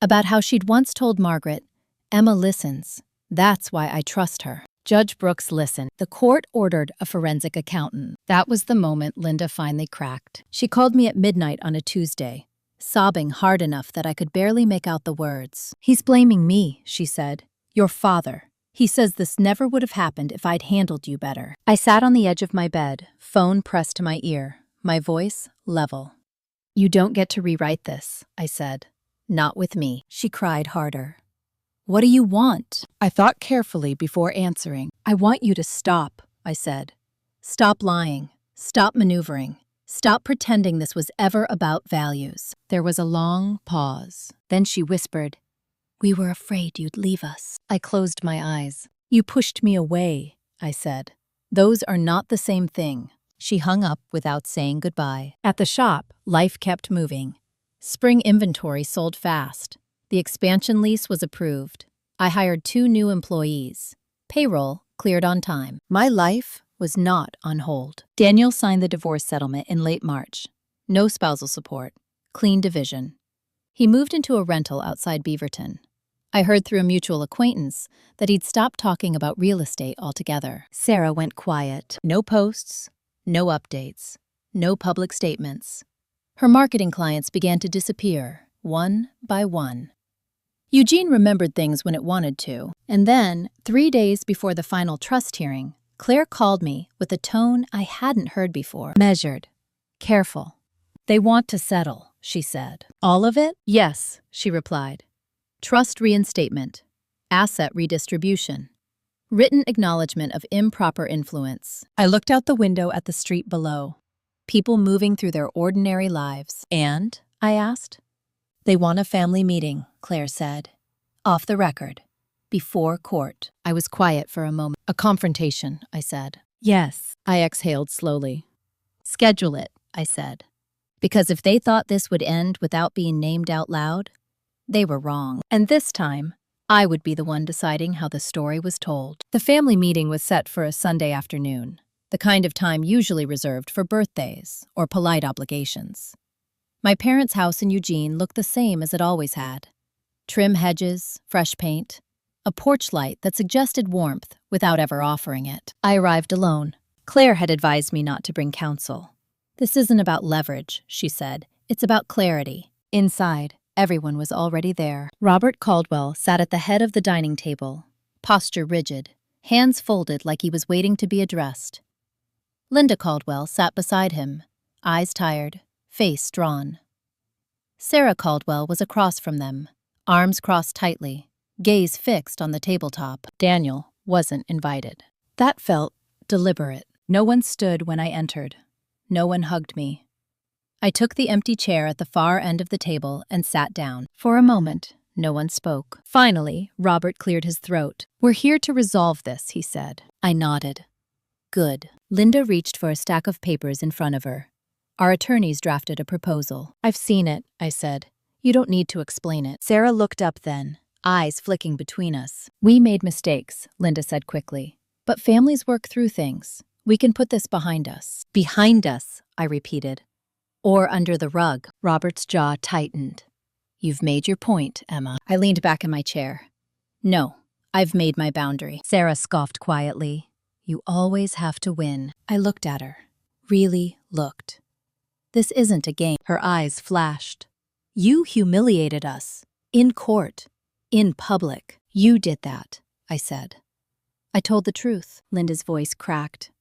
about how she'd once told Margaret, Emma listens, that's why I trust her. Judge Brooks listened. The court ordered a forensic accountant. That was the moment Linda finally cracked. She called me at midnight on a Tuesday, sobbing hard enough that I could barely make out the words. He's blaming me, she said. Your father. He says this never would have happened if I'd handled you better. I sat on the edge of my bed, phone pressed to my ear, my voice level. You don't get to rewrite this, I said. Not with me. She cried harder. What do you want? I thought carefully before answering. I want you to stop, I said. Stop lying. Stop maneuvering. Stop pretending this was ever about values. There was a long pause. Then she whispered, We were afraid you'd leave us. I closed my eyes. You pushed me away, I said. Those are not the same thing. She hung up without saying goodbye. At the shop, life kept moving. Spring inventory sold fast. The expansion lease was approved. I hired 2 new employees. Payroll cleared on time. My life was not on hold. Daniel signed the divorce settlement in late March. No spousal support. Clean division. He moved into a rental outside Beaverton. I heard through a mutual acquaintance that he'd stopped talking about real estate altogether. Sarah went quiet. No posts, no updates, no public statements. Her marketing clients began to disappear, one by one. Eugene remembered things when it wanted to, and then, 3 days before the final trust hearing, Claire called me with a tone I hadn't heard before. Measured. Careful. They want to settle, she said. All of it? Yes, she replied. Trust reinstatement. Asset redistribution. Written acknowledgement of improper influence. I looked out the window at the street below. People moving through their ordinary lives. And? I asked. They want a family meeting, Claire said. Off the record. Before court. I was quiet for a moment. A confrontation, I said. Yes. I exhaled slowly. Schedule it, I said. Because if they thought this would end without being named out loud, they were wrong. And this time, I would be the one deciding how the story was told. The family meeting was set for a Sunday afternoon, the kind of time usually reserved for birthdays or polite obligations. My parents' house in Eugene looked the same as it always had. Trim hedges, fresh paint, a porch light that suggested warmth without ever offering it. I arrived alone. Claire had advised me not to bring counsel. This isn't about leverage, she said. It's about clarity. Inside, everyone was already there. Robert Caldwell sat at the head of the dining table, posture rigid, hands folded like he was waiting to be addressed. Linda Caldwell sat beside him, eyes tired, face drawn. Sarah Caldwell was across from them, arms crossed tightly, gaze fixed on the tabletop. Daniel wasn't invited. That felt deliberate. No one stood when I entered. No one hugged me. I took the empty chair at the far end of the table and sat down. For a moment, no one spoke. Finally, Robert cleared his throat. We're here to resolve this, he said. I nodded. Good. Linda reached for a stack of papers in front of her. Our attorneys drafted a proposal. I've seen it, I said. You don't need to explain it. Sarah looked up then, eyes flicking between us. We made mistakes, Linda said quickly. But families work through things. We can put this behind us. Behind us, I repeated. Or under the rug. Robert's jaw tightened. You've made your point, Emma. I leaned back in my chair. No, I've made my boundary. Sarah scoffed quietly. You always have to win. I looked at her. Really looked. This isn't a game. Her eyes flashed. You humiliated us. In court. In public. You did that, I said. I told the truth. Linda's voice cracked.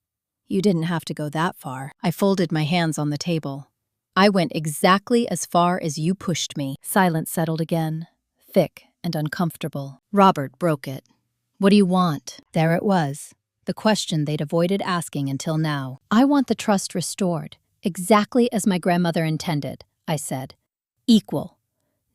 You didn't have to go that far. I folded my hands on the table. I went exactly as far as you pushed me. Silence settled again, thick and uncomfortable. Robert broke it. What do you want? There it was, the question they'd avoided asking until now. I want the trust restored, exactly as my grandmother intended, I said. Equal.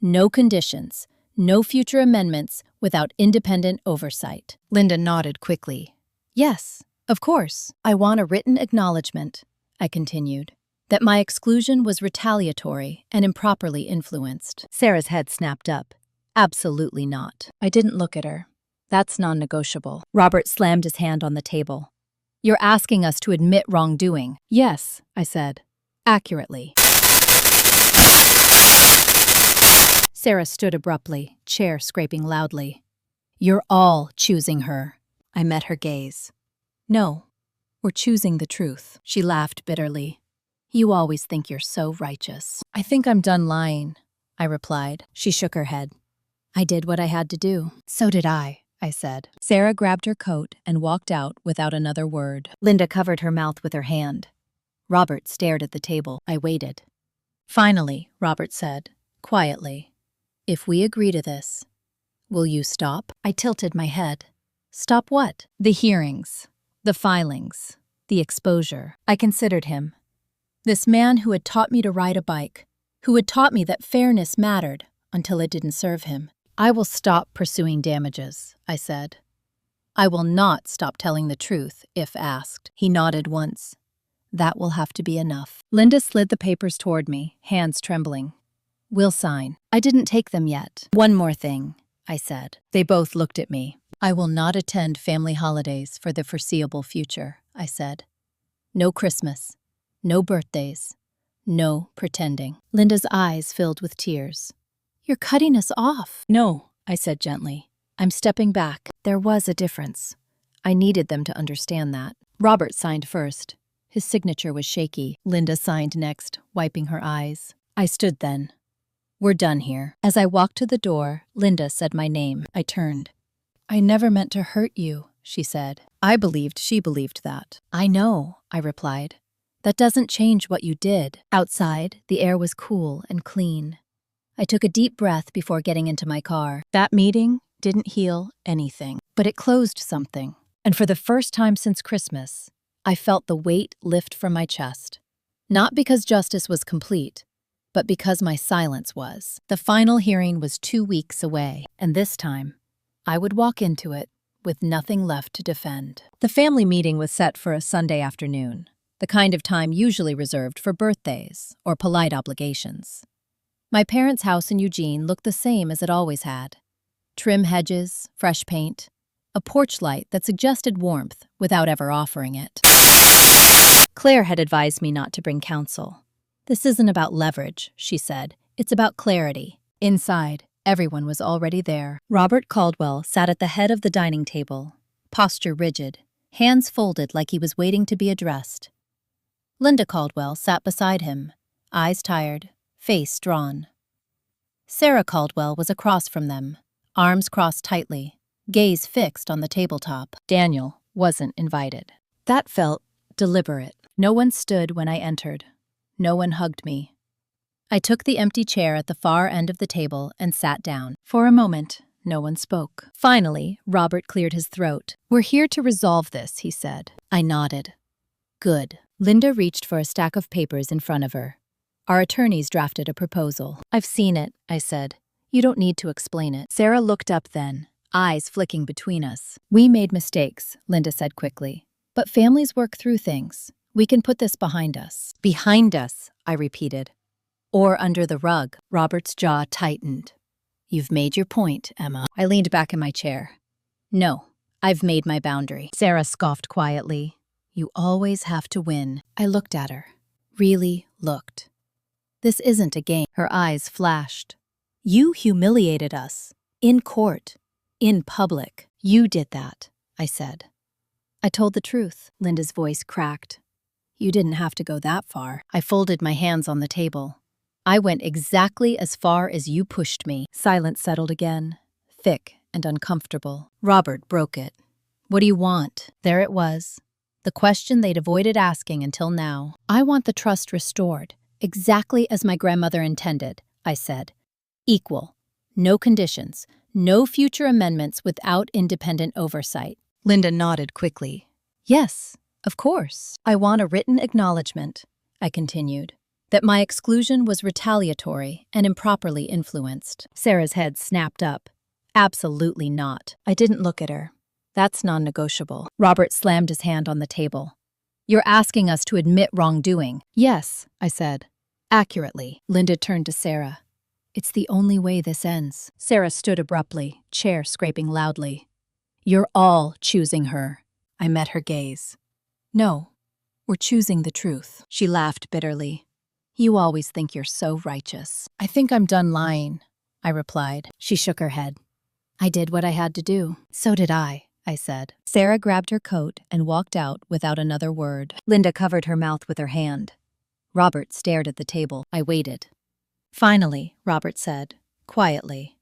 No conditions, no future amendments without independent oversight. Linda nodded quickly. Yes, of course. I want a written acknowledgement, I continued, that my exclusion was retaliatory and improperly influenced. Sarah's head snapped up. Absolutely not. I didn't look at her. That's non-negotiable. Robert slammed his hand on the table. You're asking us to admit wrongdoing. Yes, I said. Accurately. Sarah stood abruptly, chair scraping loudly. You're all choosing her. I met her gaze. No, we're choosing the truth. She laughed bitterly. You always think you're so righteous. I think I'm done lying, I replied. She shook her head. I did what I had to do. So did I I said. Sarah grabbed her coat and walked out without another word. Linda covered her mouth with her hand. Robert stared at the table. I waited. Finally, Robert said, quietly, "If we agree to this, will you stop?" I tilted my head. Stop what? The hearings, the filings, the exposure. I considered him. This man who had taught me to ride a bike, who had taught me that fairness mattered until it didn't serve him. I will stop pursuing damages, I said. I will not stop telling the truth if asked. He nodded once. That will have to be enough. Linda slid the papers toward me, hands trembling. We'll sign. I didn't take them yet. One more thing, I said. They both looked at me. I will not attend family holidays for the foreseeable future, I said. No Christmas. No birthdays. No pretending. Linda's eyes filled with tears. You're cutting us off. No, I said gently. I'm stepping back. There was a difference. I needed them to understand that. Robert signed first. His signature was shaky. Linda signed next, wiping her eyes. I stood then. We're done here. As I walked to the door, Linda said my name. I turned. I never meant to hurt you, she said. I believed she believed that. I know, I replied. That doesn't change what you did. Outside, the air was cool and clean. I took a deep breath before getting into my car. That meeting didn't heal anything, but it closed something. And for the first time since Christmas, I felt the weight lift from my chest. Not because justice was complete, but because my silence was. The final hearing was 2 weeks away, and this time, I would walk into it with nothing left to defend. The family meeting was set for a Sunday afternoon, the kind of time usually reserved for birthdays or polite obligations. My parents' house in Eugene looked the same as it always had. Trim hedges, fresh paint, a porch light that suggested warmth without ever offering it. Claire had advised me not to bring counsel. This isn't about leverage, she said. It's about clarity. Inside, everyone was already there. Robert Caldwell sat at the head of the dining table, posture rigid, hands folded like he was waiting to be addressed. Linda Caldwell sat beside him, eyes tired, face drawn. Sarah Caldwell was across from them, arms crossed tightly, gaze fixed on the tabletop. Daniel wasn't invited. That felt deliberate. No one stood when I entered. No one hugged me. I took the empty chair at the far end of the table and sat down. For a moment, no one spoke. Finally, Robert cleared his throat. We're here to resolve this, he said. I nodded. Good. Linda reached for a stack of papers in front of her. Our attorneys drafted a proposal. I've seen it, I said. You don't need to explain it. Sarah looked up then, eyes flicking between us. We made mistakes, Linda said quickly. But families work through things. We can put this behind us. Behind us, I repeated. Or under the rug. Robert's jaw tightened. You've made your point, Emma. I leaned back in my chair. No, I've made my boundary. Sarah scoffed quietly. You always have to win. I looked at her. Really looked. This isn't a game. Her eyes flashed. You humiliated us. In court. In public. You did that, I said. I told the truth. Linda's voice cracked. You didn't have to go that far. I folded my hands on the table. I went exactly as far as you pushed me. Silence settled again, thick and uncomfortable. Robert broke it. What do you want? There it was. The question they'd avoided asking until now. I want the trust restored, exactly as my grandmother intended, I said. Equal. No conditions. No future amendments without independent oversight. Linda nodded quickly. Yes, of course. I want a written acknowledgement, I continued, that my exclusion was retaliatory and improperly influenced. Sarah's head snapped up. Absolutely not. I didn't look at her. That's non-negotiable. Robert slammed his hand on the table. You're asking us to admit wrongdoing. Yes, I said. Accurately. Linda turned to Sarah. It's the only way this ends. Sarah stood abruptly, chair scraping loudly. You're all choosing her. I met her gaze. No, we're choosing the truth. She laughed bitterly. You always think you're so righteous. I think I'm done lying, I replied. She shook her head. I did what I had to do. So did I said. Sarah grabbed her coat and walked out without another word. Linda covered her mouth with her hand. Robert stared at the table. I waited. Finally, Robert said, quietly,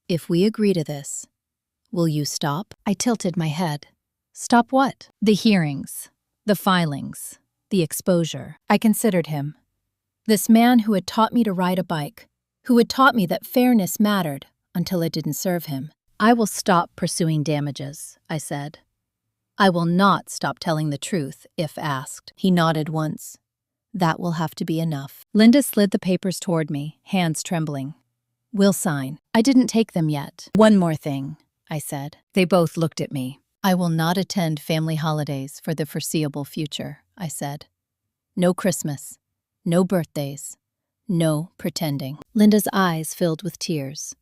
if we agree to this, Will you stop? I tilted my head. Stop what? The hearings, the filings, the exposure. I considered him. This man who had taught me to ride a bike, who had taught me that fairness mattered until it didn't serve him. I will stop pursuing damages, I said. I will not stop telling the truth if asked. He nodded once. That will have to be enough. Linda slid the papers toward me, hands trembling. We'll sign. I didn't take them yet. One more thing, I said. They both looked at me. I will not attend family holidays for the foreseeable future, I said. No Christmas. No birthdays. No pretending. Linda's eyes filled with tears.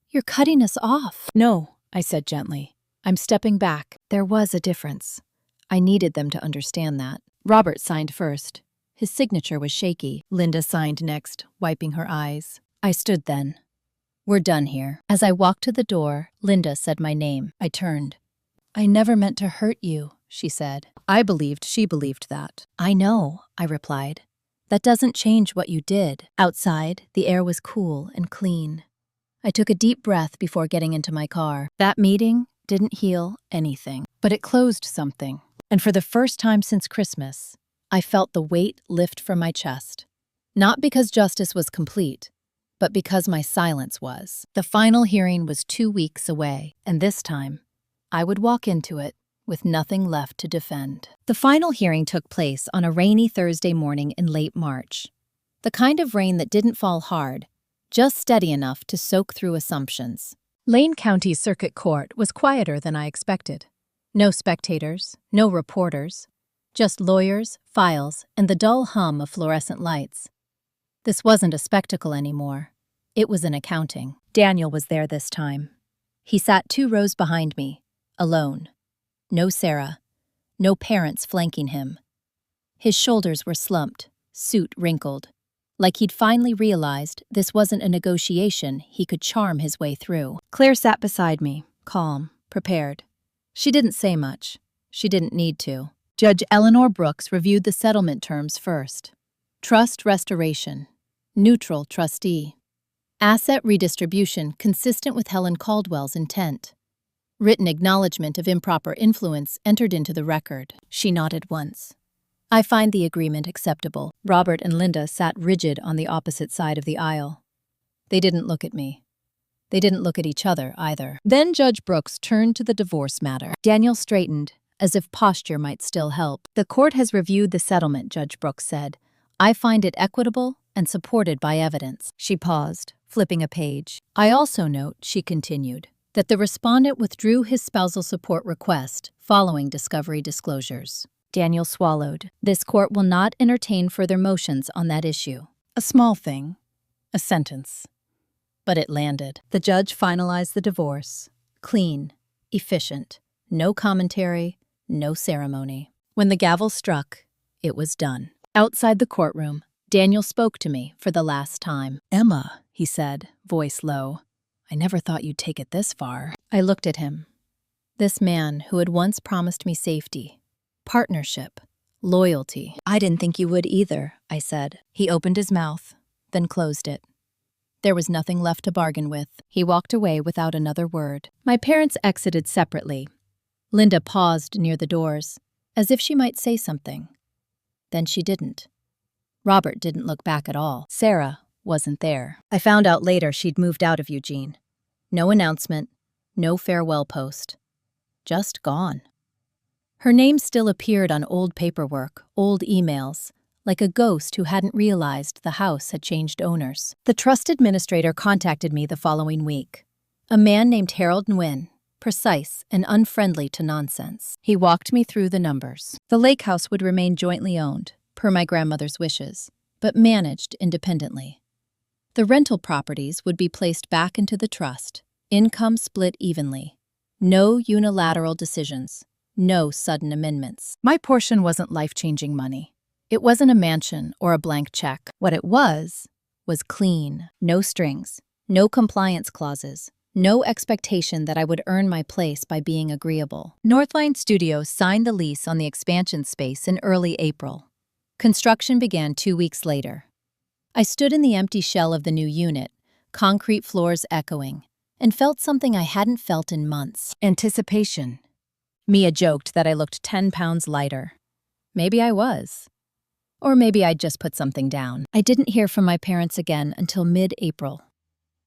You're cutting us off. No, I said gently. I'm stepping back. There was a difference. I needed them to understand that. Robert signed first. His signature was shaky. Linda signed next, wiping her eyes. I stood then. We're done here. As I walked to the door, Linda said my name. I turned. I never meant to hurt you, she said. I believed she believed that. I know, I replied. That doesn't change what you did. Outside, the air was cool and clean. I took a deep breath before getting into my car. That meeting didn't heal anything, but it closed something. And for the first time since Christmas, I felt the weight lift from my chest. Not because justice was complete, but because my silence was. The final hearing was 2 weeks away, and this time, I would walk into it with nothing left to defend. The final hearing took place on a rainy Thursday morning in late March. The kind of rain that didn't fall hard, just steady enough to soak through assumptions. Lane County Circuit Court was quieter than I expected. No spectators, no reporters, just lawyers, files, and the dull hum of fluorescent lights. This wasn't a spectacle anymore. It was an accounting. Daniel was there this time. He sat 2 rows behind me, alone. No Sarah, no parents flanking him. His shoulders were slumped, suit wrinkled, like he'd finally realized this wasn't a negotiation he could charm his way through. Claire sat beside me, calm, prepared. She didn't say much. She didn't need to. Judge Eleanor Brooks reviewed the settlement terms first. Trust restoration. Neutral trustee. Asset redistribution consistent with Helen Caldwell's intent. Written acknowledgement of improper influence entered into the record. She nodded once. I find the agreement acceptable. Robert and Linda sat rigid on the opposite side of the aisle. They didn't look at me. They didn't look at each other either. Then Judge Brooks turned to the divorce matter. Daniel straightened, as if posture might still help. The court has reviewed the settlement, Judge Brooks said. I find it equitable and supported by evidence. She paused, flipping a page. I also note, she continued, that the respondent withdrew his spousal support request following discovery disclosures. Daniel swallowed. This court will not entertain further motions on that issue. A small thing. A sentence. But it landed. The judge finalized the divorce. Clean. Efficient. No commentary. No ceremony. When the gavel struck, it was done. Outside the courtroom, Daniel spoke to me for the last time. Emma, he said, voice low. I never thought you'd take it this far. I looked at him. This man who had once promised me safety, partnership, loyalty. I didn't think you would either, I said. He opened his mouth, then closed it. There was nothing left to bargain with. He walked away without another word. My parents exited separately. Linda paused near the doors, as if she might say something. Then she didn't. Robert didn't look back at all. Sarah wasn't there. I found out later she'd moved out of Eugene. No announcement, no farewell post. Just gone. Her name still appeared on old paperwork, old emails, like a ghost who hadn't realized the house had changed owners. The trust administrator contacted me the following week. A man named Harold Nguyen, precise and unfriendly to nonsense. He walked me through the numbers. The lake house would remain jointly owned, per my grandmother's wishes, but managed independently. The rental properties would be placed back into the trust, income split evenly. No unilateral decisions, no sudden amendments. My portion wasn't life-changing money. It wasn't a mansion or a blank check. What it was clean, no strings, no compliance clauses, no expectation that I would earn my place by being agreeable. Northline Studios signed the lease on the expansion space in early April. Construction began 2 weeks later. I stood in the empty shell of the new unit, concrete floors echoing, and felt something I hadn't felt in months. Anticipation. Mia joked that I looked 10 pounds lighter. Maybe I was. Or maybe I'd just put something down. I didn't hear from my parents again until mid-April.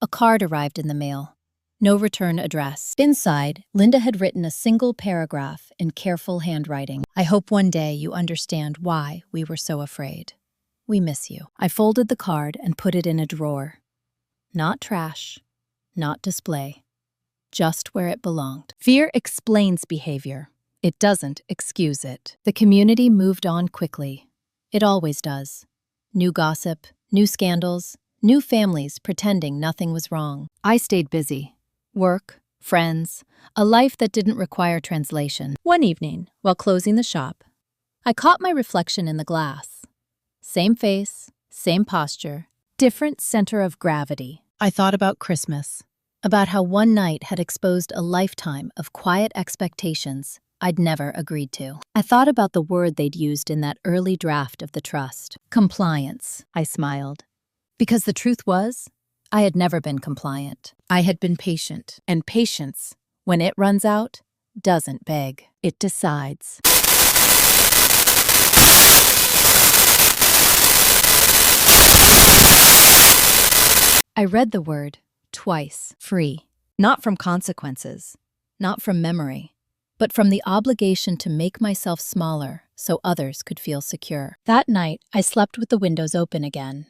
A card arrived in the mail. No return address. Inside, Linda had written a single paragraph in careful handwriting. I hope one day you understand why we were so afraid. We miss you. I folded the card and put it in a drawer. Not trash, not display, just where it belonged. Fear explains behavior. It doesn't excuse it. The community moved on quickly. It always does. New gossip, new scandals, new families pretending nothing was wrong. I stayed busy. Work, friends, a life that didn't require translation. One evening, while closing the shop, I caught my reflection in the glass. Same face, same posture, different center of gravity. I thought about Christmas, about how one night had exposed a lifetime of quiet expectations I'd never agreed to. I thought about the word they'd used in that early draft of the trust. Compliance, I smiled. Because the truth was, I had never been compliant. I had been patient, and patience, when it runs out, doesn't beg. It decides. I read the word twice. Free. Not from consequences, not from memory, but from the obligation to make myself smaller so others could feel secure. That night, I slept with the windows open again.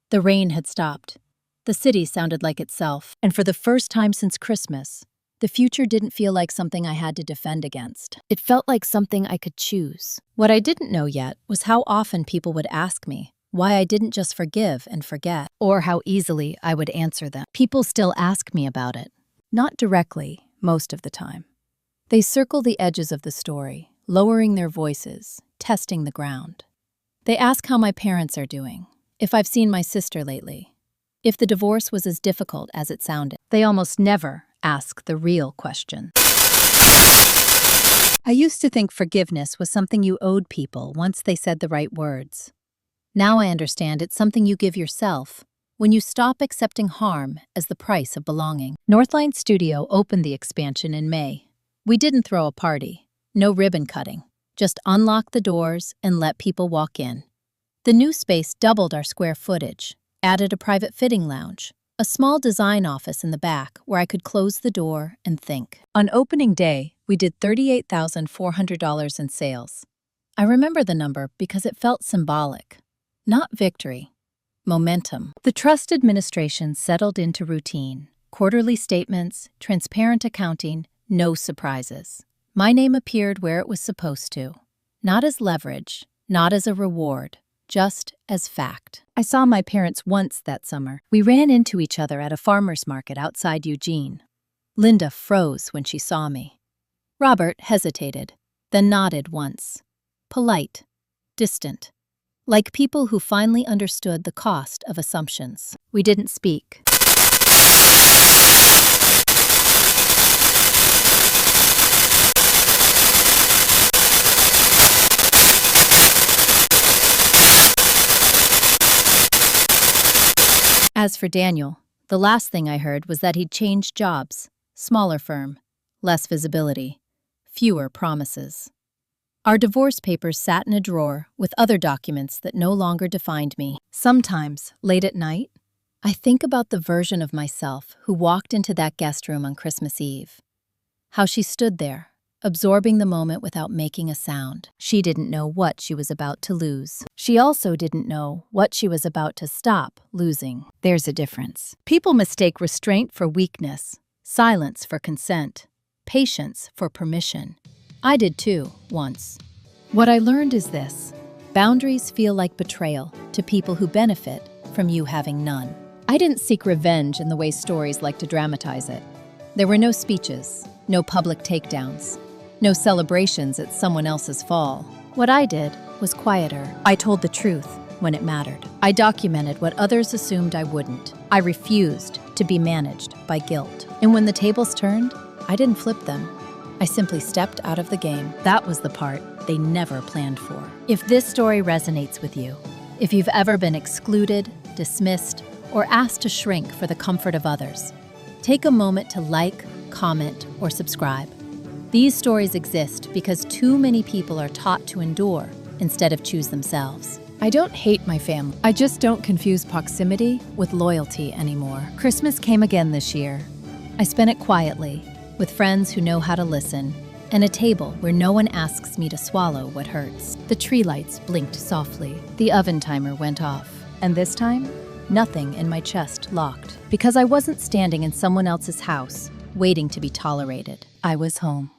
The rain had stopped. The city sounded like itself, and for the first time since Christmas, the future didn't feel like something I had to defend against. It felt like something I could choose. What I didn't know yet was how often people would ask me why I didn't just forgive and forget, or how easily I would answer them. People still ask me about it. Not directly, most of the time. They circle the edges of the story, lowering their voices, testing the ground. They ask how my parents are doing, if I've seen my sister lately, if the divorce was as difficult as it sounded. They almost never ask the real question. I used to think forgiveness was something you owed people once they said the right words. Now I understand it's something you give yourself when you stop accepting harm as the price of belonging. Northline Studio opened the expansion in May. We didn't throw a party, no ribbon cutting, just unlock the doors and let people walk in. The new space doubled our square footage, added a private fitting lounge, a small design office in the back where I could close the door and think. On opening day, we did $38,400 in sales. I remember the number because it felt symbolic, not victory, momentum. The trust administration settled into routine, quarterly statements, transparent accounting, no surprises. My name appeared where it was supposed to, not as leverage, not as a reward, just as fact. I saw my parents once that summer. We ran into each other at a farmer's market outside Eugene. Linda froze when she saw me. Robert hesitated, then nodded once. Polite, distant, like people who finally understood the cost of assumptions. We didn't speak. As for Daniel, the last thing I heard was that he'd changed jobs, smaller firm, less visibility, fewer promises. Our divorce papers sat in a drawer with other documents that no longer defined me. Sometimes, late at night, I think about the version of myself who walked into that guest room on Christmas Eve. How she stood there, absorbing the moment without making a sound. She didn't know what she was about to lose. She also didn't know what she was about to stop losing. There's a difference. People mistake restraint for weakness, silence for consent, patience for permission. I did too, once. What I learned is this: boundaries feel like betrayal to people who benefit from you having none. I didn't seek revenge in the way stories like to dramatize it. There were no speeches, no public takedowns, no celebrations at someone else's fall. What I did was quieter. I told the truth when it mattered. I documented what others assumed I wouldn't. I refused to be managed by guilt. And when the tables turned, I didn't flip them. I simply stepped out of the game. That was the part they never planned for. If this story resonates with you, if you've ever been excluded, dismissed, or asked to shrink for the comfort of others, Take a moment to like, comment, or subscribe. These stories exist because too many people are taught to endure instead of choose themselves. I don't hate my family. I just don't confuse proximity with loyalty anymore. Christmas came again this year. I spent it quietly, with friends who know how to listen, and a table where no one asks me to swallow what hurts. The tree lights blinked softly. The oven timer went off. And this time, nothing in my chest locked. Because I wasn't standing in someone else's house, waiting to be tolerated. I was home.